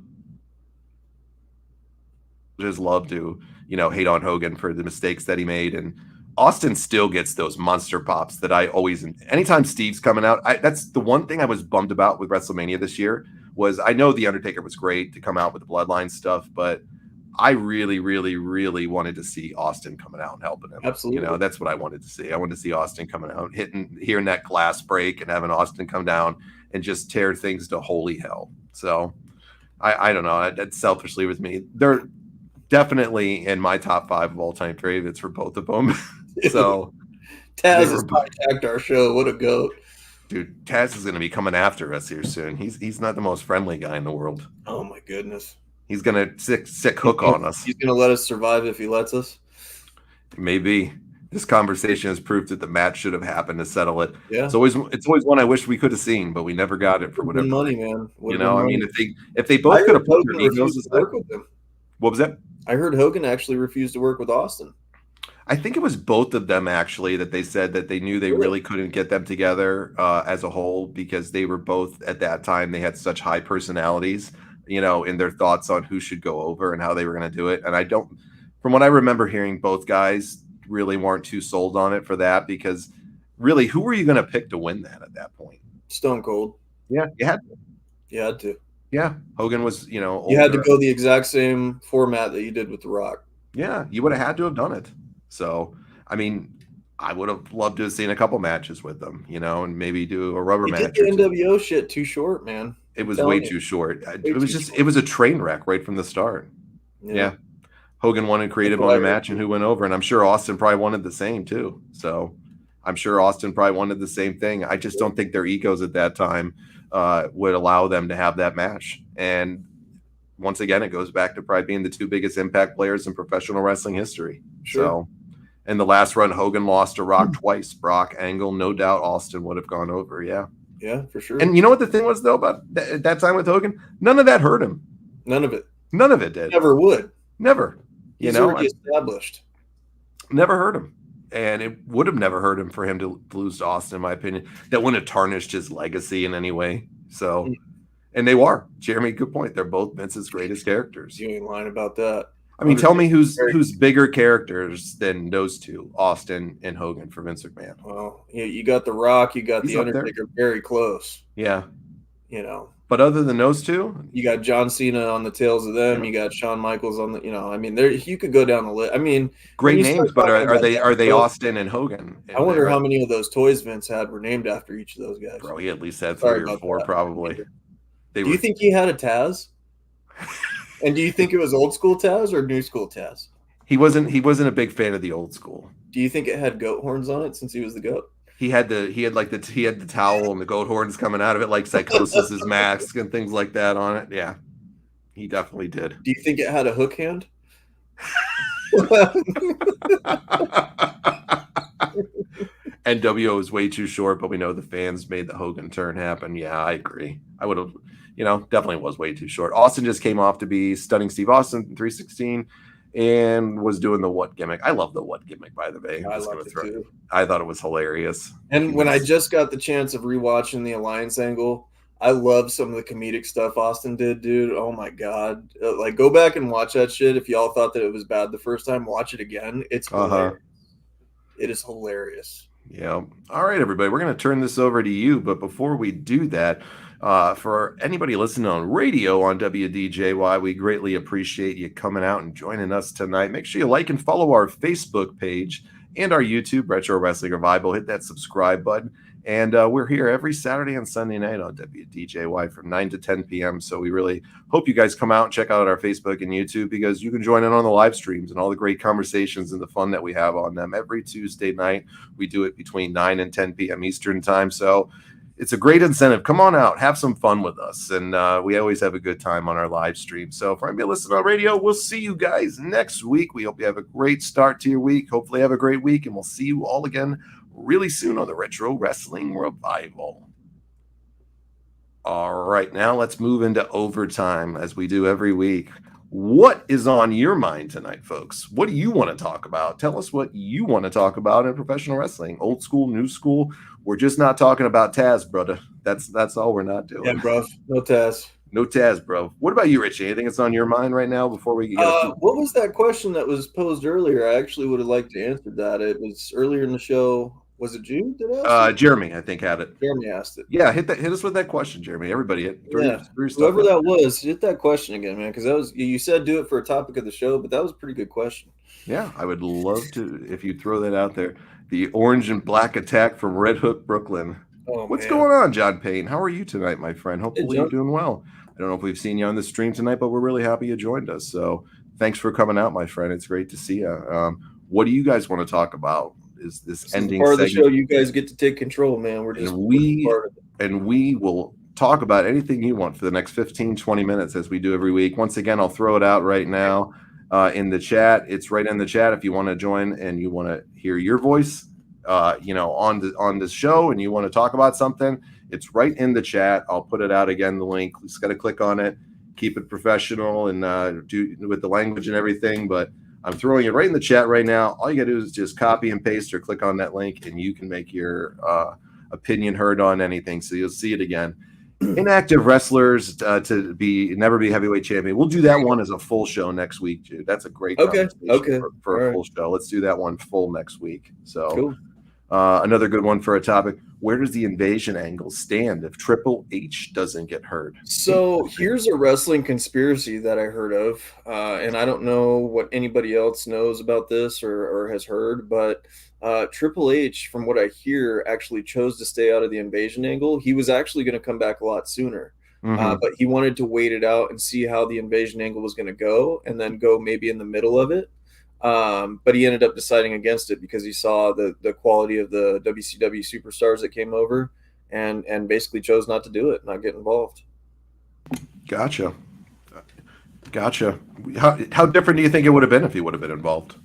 just love to, hate on Hogan for the mistakes that he made. And Austin still gets those monster pops that I always, anytime Steve's coming out, that's the one thing I was bummed about with WrestleMania this year was I know The Undertaker was great to come out with the Bloodline stuff, but I really, really, really wanted to see Austin coming out and helping him. Absolutely. That's what I wanted to see. I wanted to see Austin coming out, hearing that glass break and having Austin come down and just tear things to holy hell. So I don't know. That's selfishly with me. They're definitely in my top 5 of all time favorites for both of them. So Taz has hijacked our show. What a goat. Dude, Taz is going to be coming after us here soon. He's not the most friendly guy in the world. Oh, my goodness. He's going to sick hook on us. He's going to let us survive if he lets us. Maybe. This conversation has proved that the match should have happened to settle it. Yeah. It's always one I wish we could have seen, but we never got it for whatever. Money, man. I mean, if they both could have put their egos aside. What was that? I heard Hogan actually refused to work with Austin. I think it was both of them, actually, that they said that they knew they really couldn't get them together as a whole because they were both, at that time, they had such high personalities, in their thoughts on who should go over and how they were going to do it. And from what I remember hearing, both guys really weren't too sold on it for that because really, who were you going to pick to win that at that point? Stone Cold. Yeah, you had to. You had to. Yeah, Hogan was, You had to older. go the exact same format that you did with The Rock. Yeah, you would have had to have done it. So, I mean, I would have loved to have seen a couple matches with them, and maybe do a rubber They did match the or two. NWO shit too short, man. It was telling way you. too short. Way It was too just, short. it was a train wreck right from the start. Yeah. Hogan wanted creative on the match and who went over. And I'm sure Austin probably wanted the same too. So I'm sure Austin probably wanted the same thing. I just don't think their egos at that time would allow them to have that match. And once again, it goes back to probably being the two biggest Impact players in professional wrestling history. Sure. So, in the last run, Hogan lost to Rock twice. Brock, Angle, no doubt Austin would have gone over. Yeah. Yeah, for sure. And you know what the thing was, though, about at that time with Hogan? None of that hurt him. None of it. None of it did. Never would. Never. He's already established. Never hurt him. And it would have never hurt him for him to lose to Austin, in my opinion. That wouldn't have tarnished his legacy in any way. So, and they were. Jeremy, good point. They're both Vince's greatest characters. You ain't lying about that. I mean, tell me who's bigger characters than those two, Austin and Hogan, for Vince McMahon. Well, you got The Rock, you got The Undertaker, very close. Yeah. But other than those two, you got John Cena on the tails of them. You got Shawn Michaels on the. I mean, you could go down the list. I mean, great names, but are they Austin and Hogan? I wonder how many of those toys Vince had were named after each of those guys. Bro, he at least had 3 or 4, probably. Do you think he had a Taz? And do you think it was old school Taz or new school Taz? He wasn't a big fan of the old school. Do you think it had goat horns on it since he was the goat? He had the towel and the goat horns coming out of it, like Psychosis's mask and things like that on it. Yeah, he definitely did. Do you think it had a hook hand? NWO is way too short, but we know the fans made the Hogan turn happen. Yeah, I agree. I would have, definitely was way too short. Austin just came off to be Stunning Steve Austin in 316 and was doing the what gimmick. I love the what gimmick, by the way. I loved it too. I thought it was hilarious. And when I just got the chance of rewatching the Alliance angle, I love some of the comedic stuff Austin did, dude. Oh my God. Like, go back and watch that shit. If y'all thought that it was bad the first time, watch it again. It's hilarious. It is hilarious. Yeah. All right, everybody. We're going to turn this over to you. But before we do that, for anybody listening on radio on WDJY, we greatly appreciate you coming out and joining us tonight. Make sure you like and follow our Facebook page and our YouTube, Retro Wrestling Revival. Hit that subscribe button. And we're here every Saturday and Sunday night on WDJY from 9 to 10 p.m. So we really hope you guys come out and check out our Facebook and YouTube because you can join in on the live streams and all the great conversations and the fun that we have on them every Tuesday night. We do it between 9 and 10 p.m. Eastern time. So it's a great incentive. Come on out, have some fun with us. And we always have a good time on our live stream. So for anybody listening on radio, we'll see you guys next week. We hope you have a great start to your week. Hopefully have a great week. And we'll see you all again really soon on the Retro Wrestling Revival. All right, now let's move into overtime as we do every week. What is on your mind tonight, folks? What do you want to talk about? Tell us what you want to talk about in professional wrestling. Old school, new school. We're just not talking about Taz, brother. That's all we're not doing. Yeah, bro. No Taz. No Taz, bro. What about you, Richie? Anything that's on your mind right now before we get what was that question that was posed earlier? I actually would have liked to answer that. It was earlier in the show. Was it Jude that asked it? Jeremy, I think, had it. Jeremy asked it. Yeah, hit us with that question, Jeremy. Everybody hit whoever that was, hit that question again, man, because that was, you said do it for a topic of the show, but that was a pretty good question. Yeah, I would love to if you throw that out there. The orange and black attack from Red Hook, Brooklyn. Oh, what's going on, John Payne? How are you tonight, my friend? Hopefully you're doing well. I don't know if we've seen you on the stream tonight, but we're really happy you joined us. So thanks for coming out, my friend. It's great to see you. What do you guys want to talk about? Is this ending part of the show? You guys get to take control, man. We're just we will talk about anything you want for the next 15-20 minutes as we do every week. Once again, I'll throw it out right now in the chat. It's right in the chat if you want to join and you want to hear your voice on this show and you want to talk about something. It's right in the chat. I'll put it out again, the link. You just got to click on it, keep it professional and do with the language and everything, but I'm throwing it right in the chat right now. All you got to do is just copy and paste or click on that link, and you can make your opinion heard on anything. So you'll see it again. inactive wrestlers to never be heavyweight champion. We'll do that one as a full show next week, dude. That's a great conversation Okay. for All a full show. Let's do that one full next week. So cool. Another good one for a topic. Where does the invasion angle stand if Triple H doesn't get hurt? So here's a wrestling conspiracy that I heard of, and I don't know what anybody else knows about this or has heard, but Triple H, from what I hear, actually chose to stay out of the invasion angle. He was actually going to come back a lot sooner, but he wanted to wait it out and see how the invasion angle was going to go, and then go maybe in the middle of it. But he ended up deciding against it because he saw the quality of the WCW superstars that came over, and basically chose not to do it, not get involved. Gotcha. How different do you think it would have been if he would have been involved?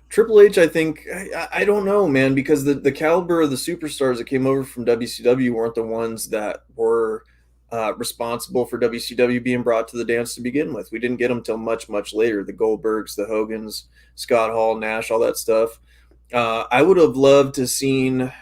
Triple H, I think, I don't know, man, because the caliber of the superstars that came over from WCW weren't the ones that were responsible for WCW being brought to the dance to begin with. We didn't get them till much, much later. The Goldbergs, the Hogans, Scott Hall, Nash, all that stuff. I would have loved to seen,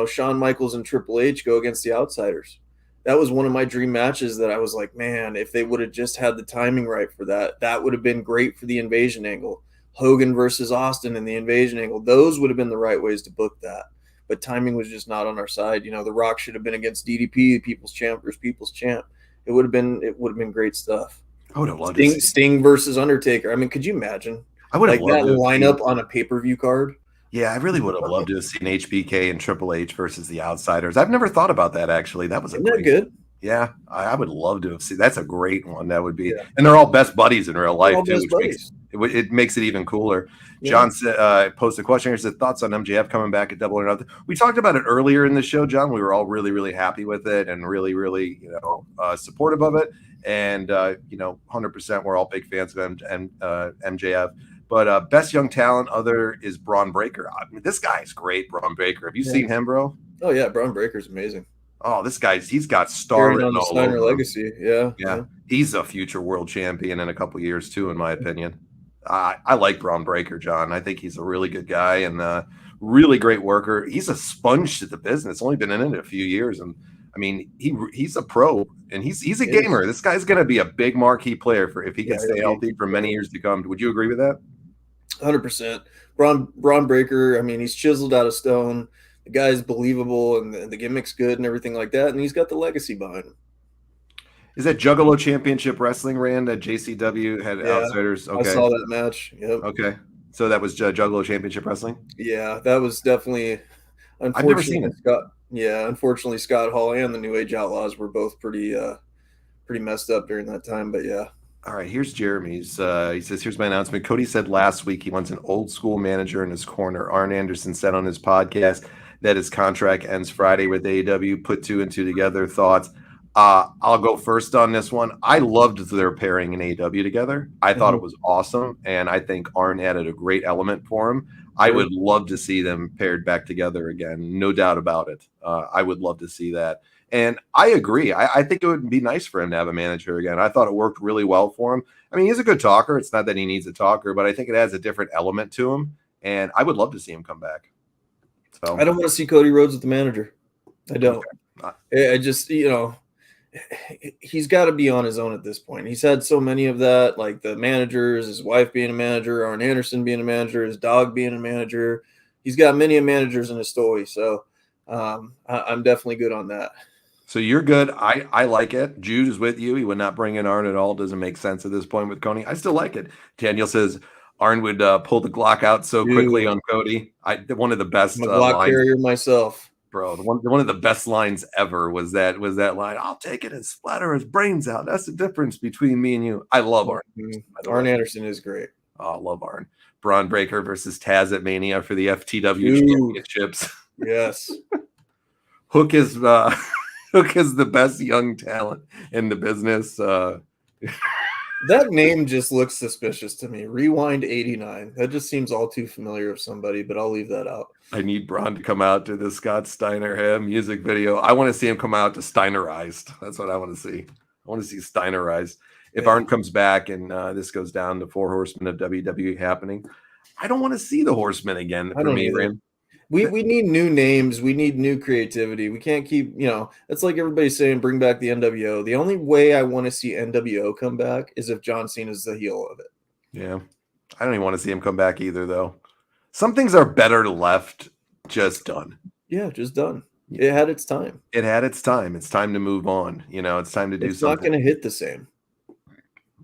Shawn Michaels and Triple H go against the Outsiders. That was one of my dream matches that I was like, man, if they would have just had the timing right for that, that would have been great for the invasion angle. Hogan versus Austin in the invasion angle. Those would have been the right ways to book that. But timing was just not on our side. The Rock should have been against DDP, People's Champ versus People's Champ. It would have been great stuff. I would have loved Sting versus Undertaker. I mean, could you imagine? I would have that lineup on a pay-per-view card. Yeah, I really would have loved to have seen HBK and Triple H versus the Outsiders. I've never thought about that, actually. That was good. Yeah, I would love to have seen. That's a great one. That would be, and they're all best buddies in real life too, which makes it even cooler. Yeah. John posted a question here. Said thoughts on MJF coming back at Double or Nothing. We talked about it earlier in the show, John. We were all really, really happy with it and really, really, supportive of it. And 100%, we're all big fans of MJF. But best young talent other is Braun Breaker. I mean, this guy's great, Braun Breaker. Have you seen him, bro? Oh yeah, Braun Breaker's amazing. Oh, this guy's he's got started on the Steiner legacy. Yeah. He's a future world champion in a couple years too, in my opinion. I like Braun Breaker, John. I think he's a really good guy and really great worker. He's a sponge to the business. Only been in it a few years, and I mean he's a pro and he's a gamer. This guy's going to be a big marquee player if he can stay healthy for many years to come. Would you agree with that? 100%. Braun Breaker. I mean, he's chiseled out of stone. The guy's believable and the gimmick's good and everything like that, and he's got the legacy behind him. Is that Juggalo Championship Wrestling ran that JCW had Outsiders? Okay. I saw that match. Yep. Okay. So that was Juggalo Championship Wrestling? Yeah, that was definitely I've never seen it. Unfortunately Scott Hall and the New Age Outlaws were both pretty messed up during that time, but yeah. All right, here's Jeremy's. He says, here's my announcement. Cody said last week he wants an old school manager in his corner. Arn Anderson said on his podcast that his contract ends Friday with AEW. Put two and two together. Thoughts? I'll go first on this one. I loved their pairing in AEW together. I thought it was awesome, and I think Arn added a great element for him. I would love to see them paired back together again. No doubt about it. I would love to see that. And I agree. I think it would be nice for him to have a manager again. I thought it worked really well for him. I mean, he's a good talker. It's not that he needs a talker, but I think it adds a different element to him. And I would love to see him come back. So I don't want to see Cody Rhodes with the manager. I don't. Okay. I just, he's got to be on his own at this point. He's had so many of that, like the managers, his wife being a manager, Arn Anderson being a manager, his dog being a manager. He's got many managers in his story. So I'm definitely good on that. So you're good. I like it. Jude is with you. He would not bring in Arn at all. Doesn't make sense at this point with Cody. I still like it. Daniel says Arn would pull the Glock out so quickly on Cody. One of the best I'm a Glock carrier myself. Bro, one of the best lines ever was that line. I'll take it and splatter his brains out. That's the difference between me and you. I love Arn. Arn Anderson is great. Oh, I love Arn. Braun Breaker versus Taz at Mania for the FTW championships. Yes. Hook is the best young talent in the business. That name just looks suspicious to me. Rewind 89. That just seems all too familiar of somebody, but I'll leave that out. I need Braun to come out to the Scott Steiner music video. I want to see him come out to Steinerized. That's what I want to see. I want to see Steinerized. If Arn comes back and this goes down to 4 Horsemen of WWE happening, I don't want to see the Horsemen again for me, Ram. We need new names. We need new creativity. We can't keep, it's like everybody's saying, bring back the NWO. The only way I want to see NWO come back is if John Cena's the heel of it. Yeah. I don't even want to see him come back either, though. Some things are better left just done. Yeah, just done. It had its time. It had its time. It's time to move on. It's time to do It's something. not going to hit the same.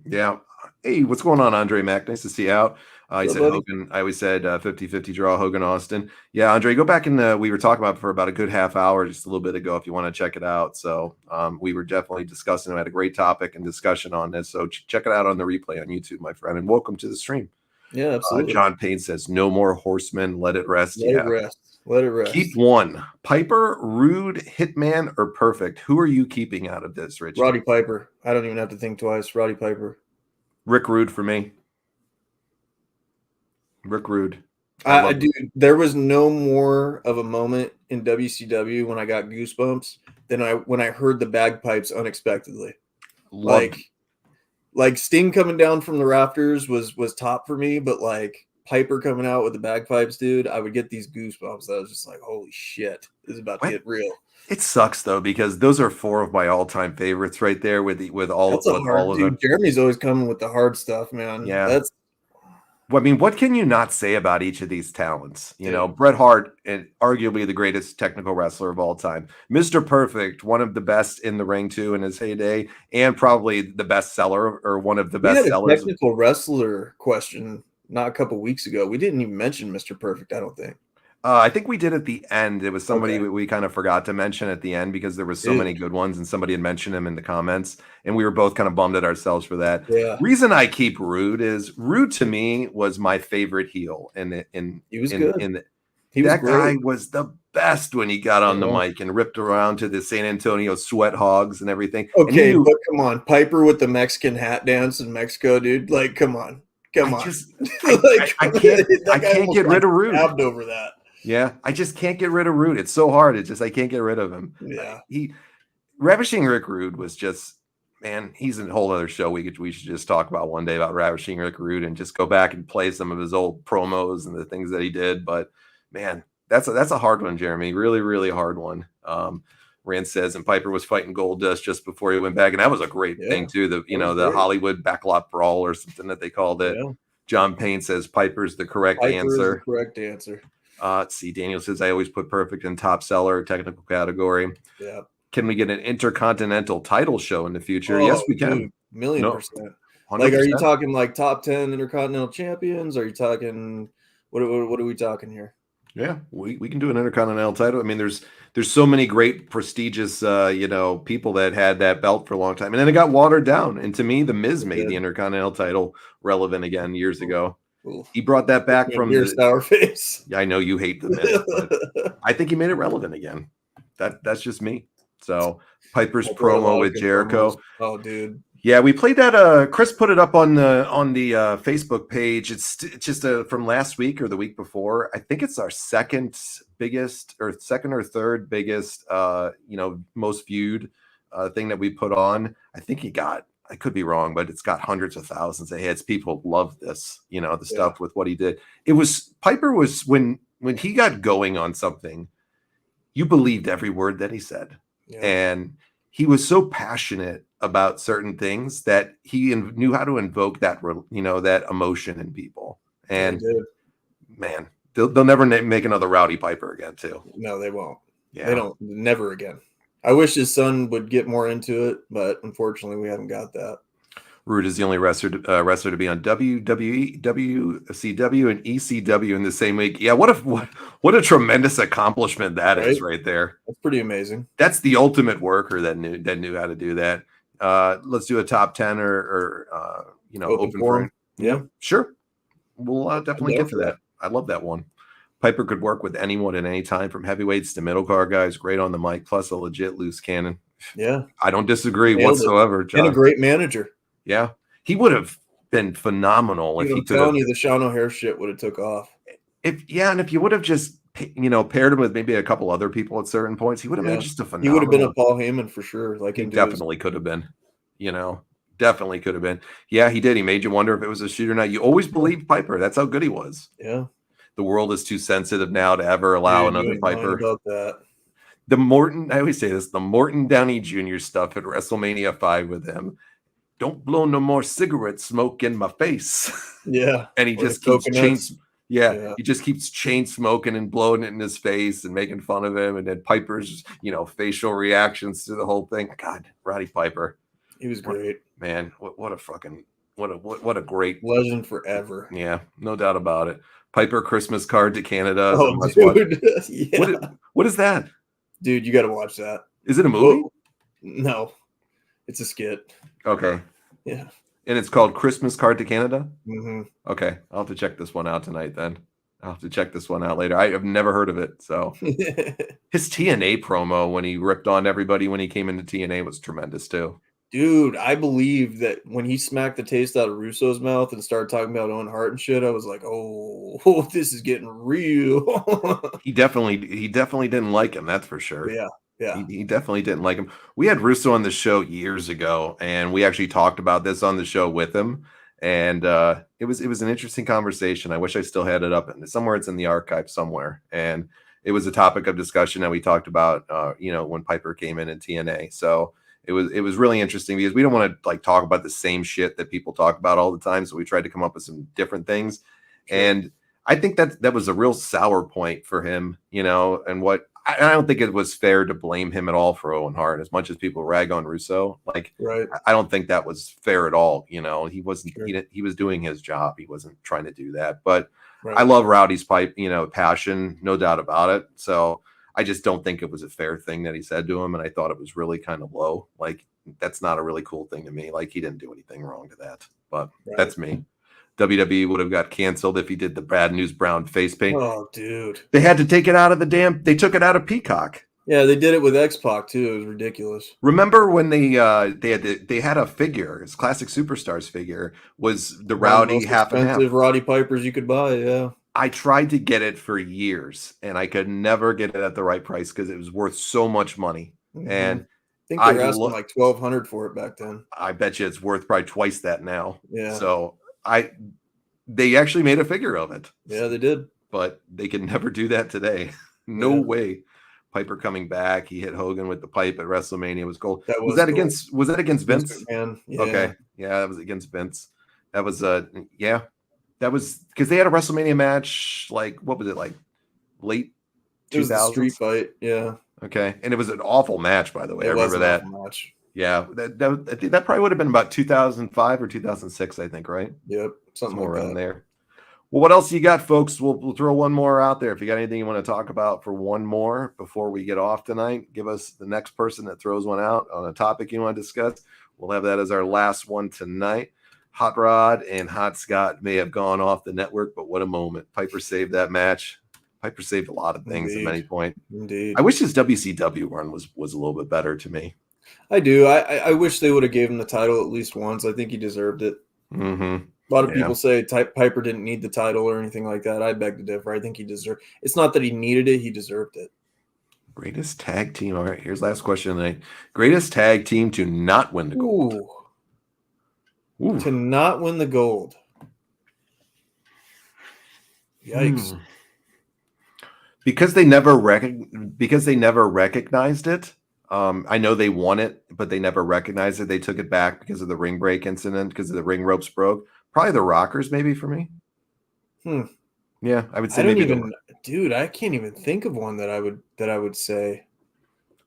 Yeah. Hey, what's going on, Andre Mac? Nice to see you out. He said buddy? Hogan. I always said 50-50 draw, Hogan Austin. Yeah, Andre, go back and we were talking about it for about a good half hour just a little bit ago if you want to check it out. So we were definitely discussing. We had a great topic and discussion on this. So check it out on the replay on YouTube, my friend. And welcome to the stream. Yeah, absolutely. John Payne says, no more horsemen. Let it rest. Let it rest. Let it rest. Keep one. Piper, Rude, Hitman, or Perfect. Who are you keeping out of this, Rich? Roddy Piper. I don't even have to think twice. Roddy Piper. Rick Rude for me. Rick Rude. Dude, there was no more of a moment in WCW when I got goosebumps than when I heard the bagpipes unexpectedly. Like Sting coming down from the rafters was top for me, but like Piper coming out with the bagpipes, dude, I would get these goosebumps. I was just like, holy shit, this is about to get real. It sucks though, because those are four of my all-time favorites right there with all of them. Jeremy's always coming with the hard stuff, man. Yeah. What can you not say about each of these talents? Bret Hart, and arguably the greatest technical wrestler of all time. Mr. Perfect, one of the best in the ring too in his heyday, and probably the best seller or one of the best sellers. Technical wrestler question not a couple weeks ago. We didn't even mention Mr. Perfect, I don't think. I think we did at the end. It was somebody we kind of forgot to mention at the end because there were so many good ones and somebody had mentioned him in the comments and we were both kind of bummed at ourselves for that. Yeah. Reason I keep Rude is Rude to me was my favorite heel. He was good. Guy was the best when he got on the mic and ripped around to the San Antonio sweat hogs and everything. Okay, but come on. Piper with the Mexican hat dance in Mexico, dude. Like, come on. I can't get rid of Rude. Over that. Yeah, I just can't get rid of Rude. It's so hard. It's just I can't get rid of him. Yeah. Ravishing Rick Rude was just, man, he's a whole other show we should just talk about one day about Ravishing Rick Rude and just go back and play some of his old promos and the things that he did. But man, that's a hard one, Jeremy. Really, really hard one. Rand says, and Piper was fighting Goldust just before he went back, and that was a great thing too. The Hollywood backlot brawl or something that they called it. Yeah. John Payne says Piper's the correct answer. Let's see. Daniel says, I always put Perfect in top seller, technical category. Yeah. Can we get an intercontinental title show in the future? Yes, we can. Dude, %. 100%. Like, are you talking like top 10 intercontinental champions? Are you talking, what are we talking here? Yeah, we can do an intercontinental title. I mean, there's so many great prestigious, people that had that belt for a long time. And then it got watered down. And to me, The Miz made the intercontinental title relevant again years ago. Ooh. He brought that back from your sour face. Yeah, I know you hate The Miz, but I think he made it relevant again. That's just me. So Piper's promo with Jericho. Promos. Oh, dude. Yeah, we played that. Chris put it up on the Facebook page. It's just from last week or the week before. I think it's our second or third biggest, most viewed thing that we put on. I think I could be wrong, but it's got hundreds of thousands of hits. People love this, the stuff with what he did. Piper was when he got going on something, you believed every word that he said. Yeah. And he was so passionate about certain things that he knew how to invoke that, that emotion in people. And man, they'll never make another Rowdy Piper again too. No, they won't. Yeah. They don't, never again. I wish his son would get more into it, but unfortunately we haven't got that. Rude is the only wrestler to be on WWE, WCW, and ECW in the same week. Yeah, what a tremendous accomplishment that is right there. That's pretty amazing. That's the ultimate worker that knew how to do that. Let's do a top 10 or open forum. Yeah, sure. We'll definitely get to that. I love that one. Piper could work with anyone at any time, from heavyweights to middle card guys. Great on the mic, plus a legit loose cannon. Yeah, I don't disagree whatsoever, John. And a great manager. Yeah, he would have been phenomenal if he could. I'm telling you, the Sean O'Haire shit would have took off. If you would have just paired him with maybe a couple other people at certain points, he would have been just a phenomenal. He would have been a Paul Heyman for sure. Like he definitely could have been. Definitely could have been. Yeah, he did. He made you wonder if it was a shoot or not. You always believed Piper. That's how good he was. Yeah. the world is too sensitive now to ever allow Dude, you another ain't lying Piper. about that. I always say this, the Morton Downey Jr. stuff at WrestleMania 5 with him. Don't blow no more cigarette smoke in my face. Yeah. And he Or the just keeps coconuts. he just keeps chain smoking and blowing it in his face and making fun of him. And then Piper's, facial reactions to the whole thing. God, Roddy Piper. He was great. Man, what a great Legend forever. Yeah, no doubt about it. Piper Christmas card to Canada. Oh, dude. Yeah. What is that? Dude, you got to watch that. Is it a movie? Oh, no, it's a skit. Okay. Yeah. And it's called Christmas Card to Canada? Mm-hmm. Okay. I'll have to check this one out tonight then. I'll have to check this one out later. I have never heard of it. So his TNA promo when he ripped on everybody when he came into TNA was tremendous too. Dude, I believe that when he smacked the taste out of Russo's mouth and started talking about Owen Hart and shit, I was like, oh, this is getting real. He definitely didn't like him, that's for sure. Yeah. Yeah. He definitely didn't like him. We had Russo on the show years ago, and we actually talked about this on the show with him. And it was an interesting conversation. I wish I still had it up, and somewhere it's in the archive somewhere. And it was a topic of discussion that we talked about, when Piper came in TNA. So it was really interesting because we don't want to talk about the same shit that people talk about all the time. So we tried to come up with some different things. Sure. And I think that was a real sour point for him, and what. I don't think it was fair to blame him at all for Owen Hart as much as people rag on Russo. Right. I don't think that was fair at all. He wasn't, Sure. he was doing his job. He wasn't trying to do that, but Right. I love Rowdy's passion, no doubt about it. So I just don't think it was a fair thing that he said to him. And I thought it was really kind of low. That's not a really cool thing to me. He didn't do anything wrong to that, but That's me. WWE would have got canceled if he did the Bad News Brown face paint. Oh, dude. They had to take it out of they took it out of Peacock. Yeah, they did it with X-Pac too. It was ridiculous. Remember when they had a figure, his Classic Superstars figure was the Rowdy half and half. Roddy Pipers you could buy, yeah. I tried to get it for years and I could never get it at the right price because it was worth so much money. Mm-hmm. And I think they were asking like $1,200 for it back then. I bet you it's worth probably twice that now. Yeah. So they actually made a figure of it. Yeah, they did. But they can never do that today. No way. Piper coming back. He hit Hogan with the pipe at WrestleMania. Was gold. Was that against Vince? Man. Yeah. Okay. Yeah, that was against Vince. That was That was because they had a WrestleMania match. What was it late 2000s? It was a street fight. Yeah. Okay, and it was an awful match, by the way. I remember that. Match. Yeah, I think that probably would have been about 2005 or 2006, I think, right? Yep, somewhere around there. Well, what else you got, folks? We'll throw one more out there. If you got anything you want to talk about for one more before we get off tonight, give us the next person that throws one out on a topic you want to discuss. We'll have that as our last one tonight. Hot Rod and Hot Scott may have gone off the network, but what a moment. Piper saved that match. Piper saved a lot of things at many points. Indeed. I wish his WCW run was a little bit better to me. I do. I wish they would have gave him the title at least once. I think he deserved it. Mm-hmm. A lot of people say Piper didn't need the title or anything like that. I beg to differ. I think he deserved it. It's not that he needed it. He deserved it. Greatest tag team. All right, here's last question tonight. Greatest tag team to not win the gold. Ooh. To not win the gold. Yikes. Because they never recognized it. I know they won it, but they never recognized it. They took it back because of the ring break incident, because of the ring ropes broke. Probably the Rockers, maybe for me. Yeah, I would say dude, I can't even think of one that I would say.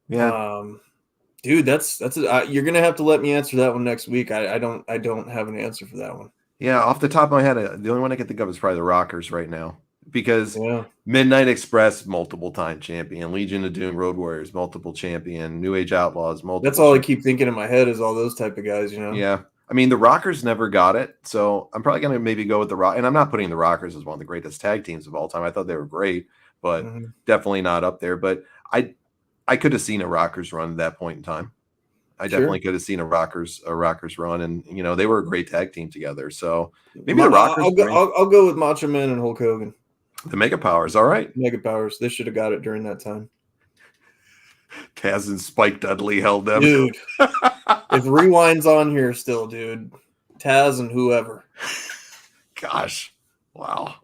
Yeah. Dude, you're gonna have to let me answer that one next week. I don't have an answer for that one. Yeah, off the top of my head, the only one I can think of is probably the Rockers right now. Because Midnight Express, multiple time champion, Legion of Doom, Road Warriors, multiple champion, New Age Outlaws, multiple. That's all I keep thinking in my head is all those type of guys, Yeah. I mean, the Rockers never got it, so I'm probably going to maybe go with the Rock. And I'm not putting the Rockers as one of the greatest tag teams of all time. I thought they were great, but definitely not up there. But I could have seen a Rockers run at that point in time. I definitely could have seen a Rockers run, and they were a great tag team together. So maybe the Rockers. I'll go with Macho Man and Hulk Hogan. The Mega Powers, all right. Mega Powers. They should have got it during that time. Taz and Spike Dudley held them. Dude, if Rewind's on here still, dude, Taz and whoever. Gosh. Wow.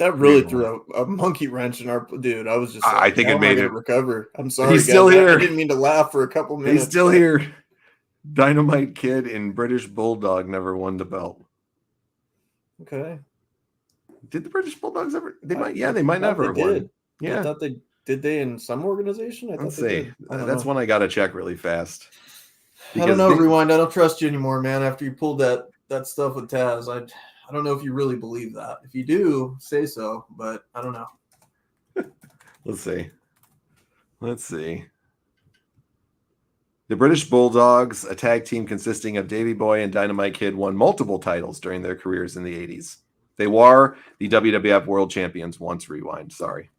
That really threw a monkey wrench in our dude. I was just like, I think it made it recover. I'm sorry, He's guys. still here. I didn't mean to laugh for a couple minutes. He's still here. Dynamite Kid and British Bulldog never won the belt. Okay. Did the British Bulldogs ever? They might. Yeah, they might never have won. Yeah, I thought they did. They in some organization. Let's see. That's one I got to check really fast. I don't know, Rewind. I don't trust you anymore, man. After you pulled that stuff with Taz, I don't know if you really believe that. If you do, say so. But I don't know. Let's see. The British Bulldogs, a tag team consisting of Davey Boy and Dynamite Kid, won multiple titles during their careers in the 80s. They were the WWF World Champions once. Rewind. Sorry.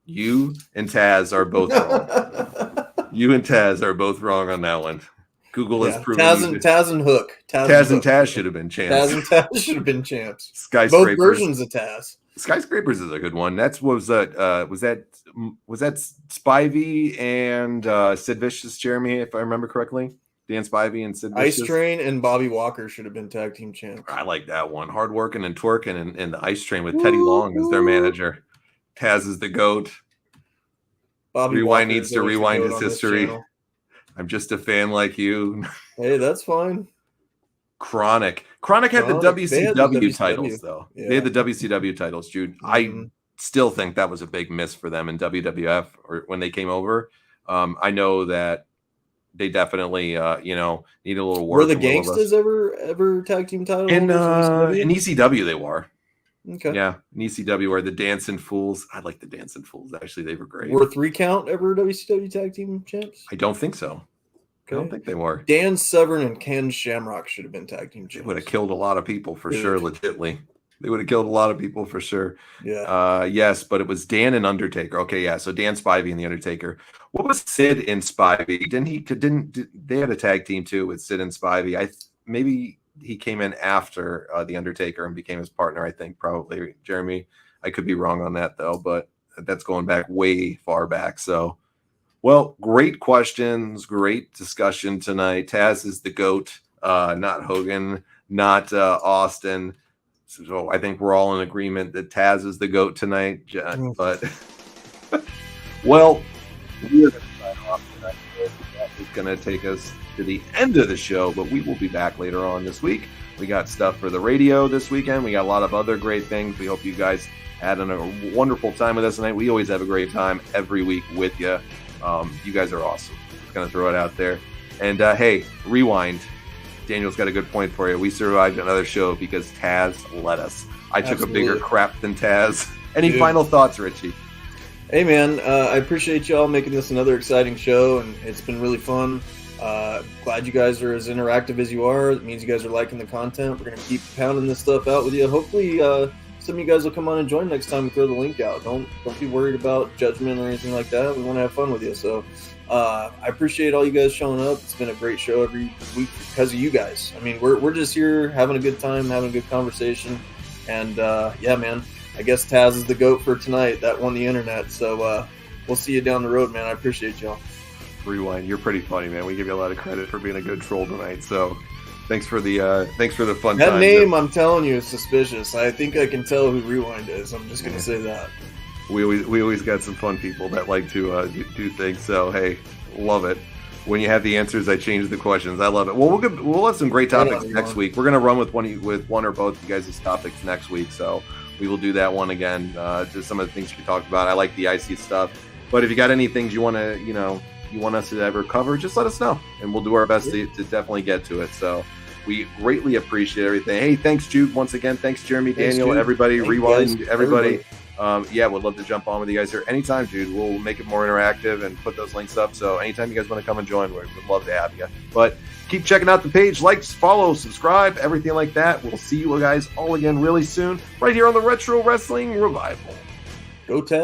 You and Taz are both wrong. You and Taz are both wrong on that one. Google has proven Taz and Hook. Taz and Taz should have been champs. Taz and Taz should have been champs. Both versions of Taz. Skyscrapers is a good one. Was that Spivey and Sid Vicious, Jeremy, if I remember correctly? Dan Spivey and Sid Vicious. Ice Train and Bobby Walker should have been tag team champs. I like that one. Hard working and twerking and the Ice Train with Teddy Long as their manager. Taz is the GOAT. Bobby Rewind Walker needs to rewind his history. I'm just a fan like you. Hey, that's fine. Chronic had the WCW titles, though. Yeah. They had the WCW titles, Jude. I still think that was a big miss for them in WWF or when they came over. I know that they definitely, need a little work. Were the Gangstas ever tag team titles? In ECW, they were. Okay. Yeah, in ECW were the Dancing Fools. I like the Dancing Fools. Actually, they were great. Were 3 Count ever WCW tag team champs? I don't think so. Okay. I don't think they were. Dan Severn and Ken Shamrock should have been tag team champs. They would have killed a lot of people for sure, legitly. They would have killed a lot of people for sure. Yeah. Yes, but it was Dan and Undertaker. Okay, yeah. So Dan Spivey and the Undertaker. What was Sid and Spivey? They had a tag team too with Sid and Spivey? Maybe he came in after the Undertaker and became his partner. I think probably Jeremy. I could be wrong on that though, but that's going back way far back. So, well, great questions, great discussion tonight. Taz is the GOAT, not Hogan, not Austin. So I think we're all in agreement that Taz is the GOAT tonight. But, well, we are going to sign off tonight. That is going to take us to the end of the show, but we will be back later on this week. We got stuff for the radio this weekend. We got a lot of other great things. We hope you guys had a wonderful time with us tonight. We always have a great time every week with you. You guys are awesome. Just going to throw it out there. And, hey, Rewind. Daniel's got a good point for you. We survived another show because Taz let us. I took a bigger crap than Taz. Any final thoughts, Richie? Hey, man, I appreciate y'all making this another exciting show, and it's been really fun. Glad you guys are as interactive as you are. It means you guys are liking the content. We're going to keep pounding this stuff out with you. Hopefully, some of you guys will come on and join next time we throw the link out. Don't be worried about judgment or anything like that. We want to have fun with you. So I appreciate all you guys showing up. It's been a great show every week because of you guys. I mean, we're just here having a good time, having a good conversation. And, yeah, man, I guess Taz is the GOAT for tonight. That won the internet. So we'll see you down the road, man. I appreciate y'all. Rewind. You're pretty funny, man. We give you a lot of credit for being a good troll tonight. So thanks for the fun time. That name, I'm telling you, is suspicious. I think I can tell who Rewind is. I'm just gonna say that. We always got some fun people that like to do things. So hey, love it. When you have the answers, I change the questions. I love it. Well, we'll have some great topics next week. We're gonna run with one or both of you guys' topics next week. So we will do that one again. Just some of the things we talked about. I like the icy stuff. But if you got any things you want to, you want us to ever cover, just let us know, and we'll do our best to definitely get to it. So we greatly appreciate everything. Hey, thanks, Jude, once again. Thanks, Jeremy, Daniel, everybody, Rewind, everybody. Yeah, we'd love to jump on with you guys here anytime, Jude. We'll make it more interactive and put those links up. So anytime you guys want to come and join, we'd love to have you. But keep checking out the page. Like, follow, subscribe, everything like that. We'll see you guys all again really soon right here on the Retro Wrestling Revival. Go Taz.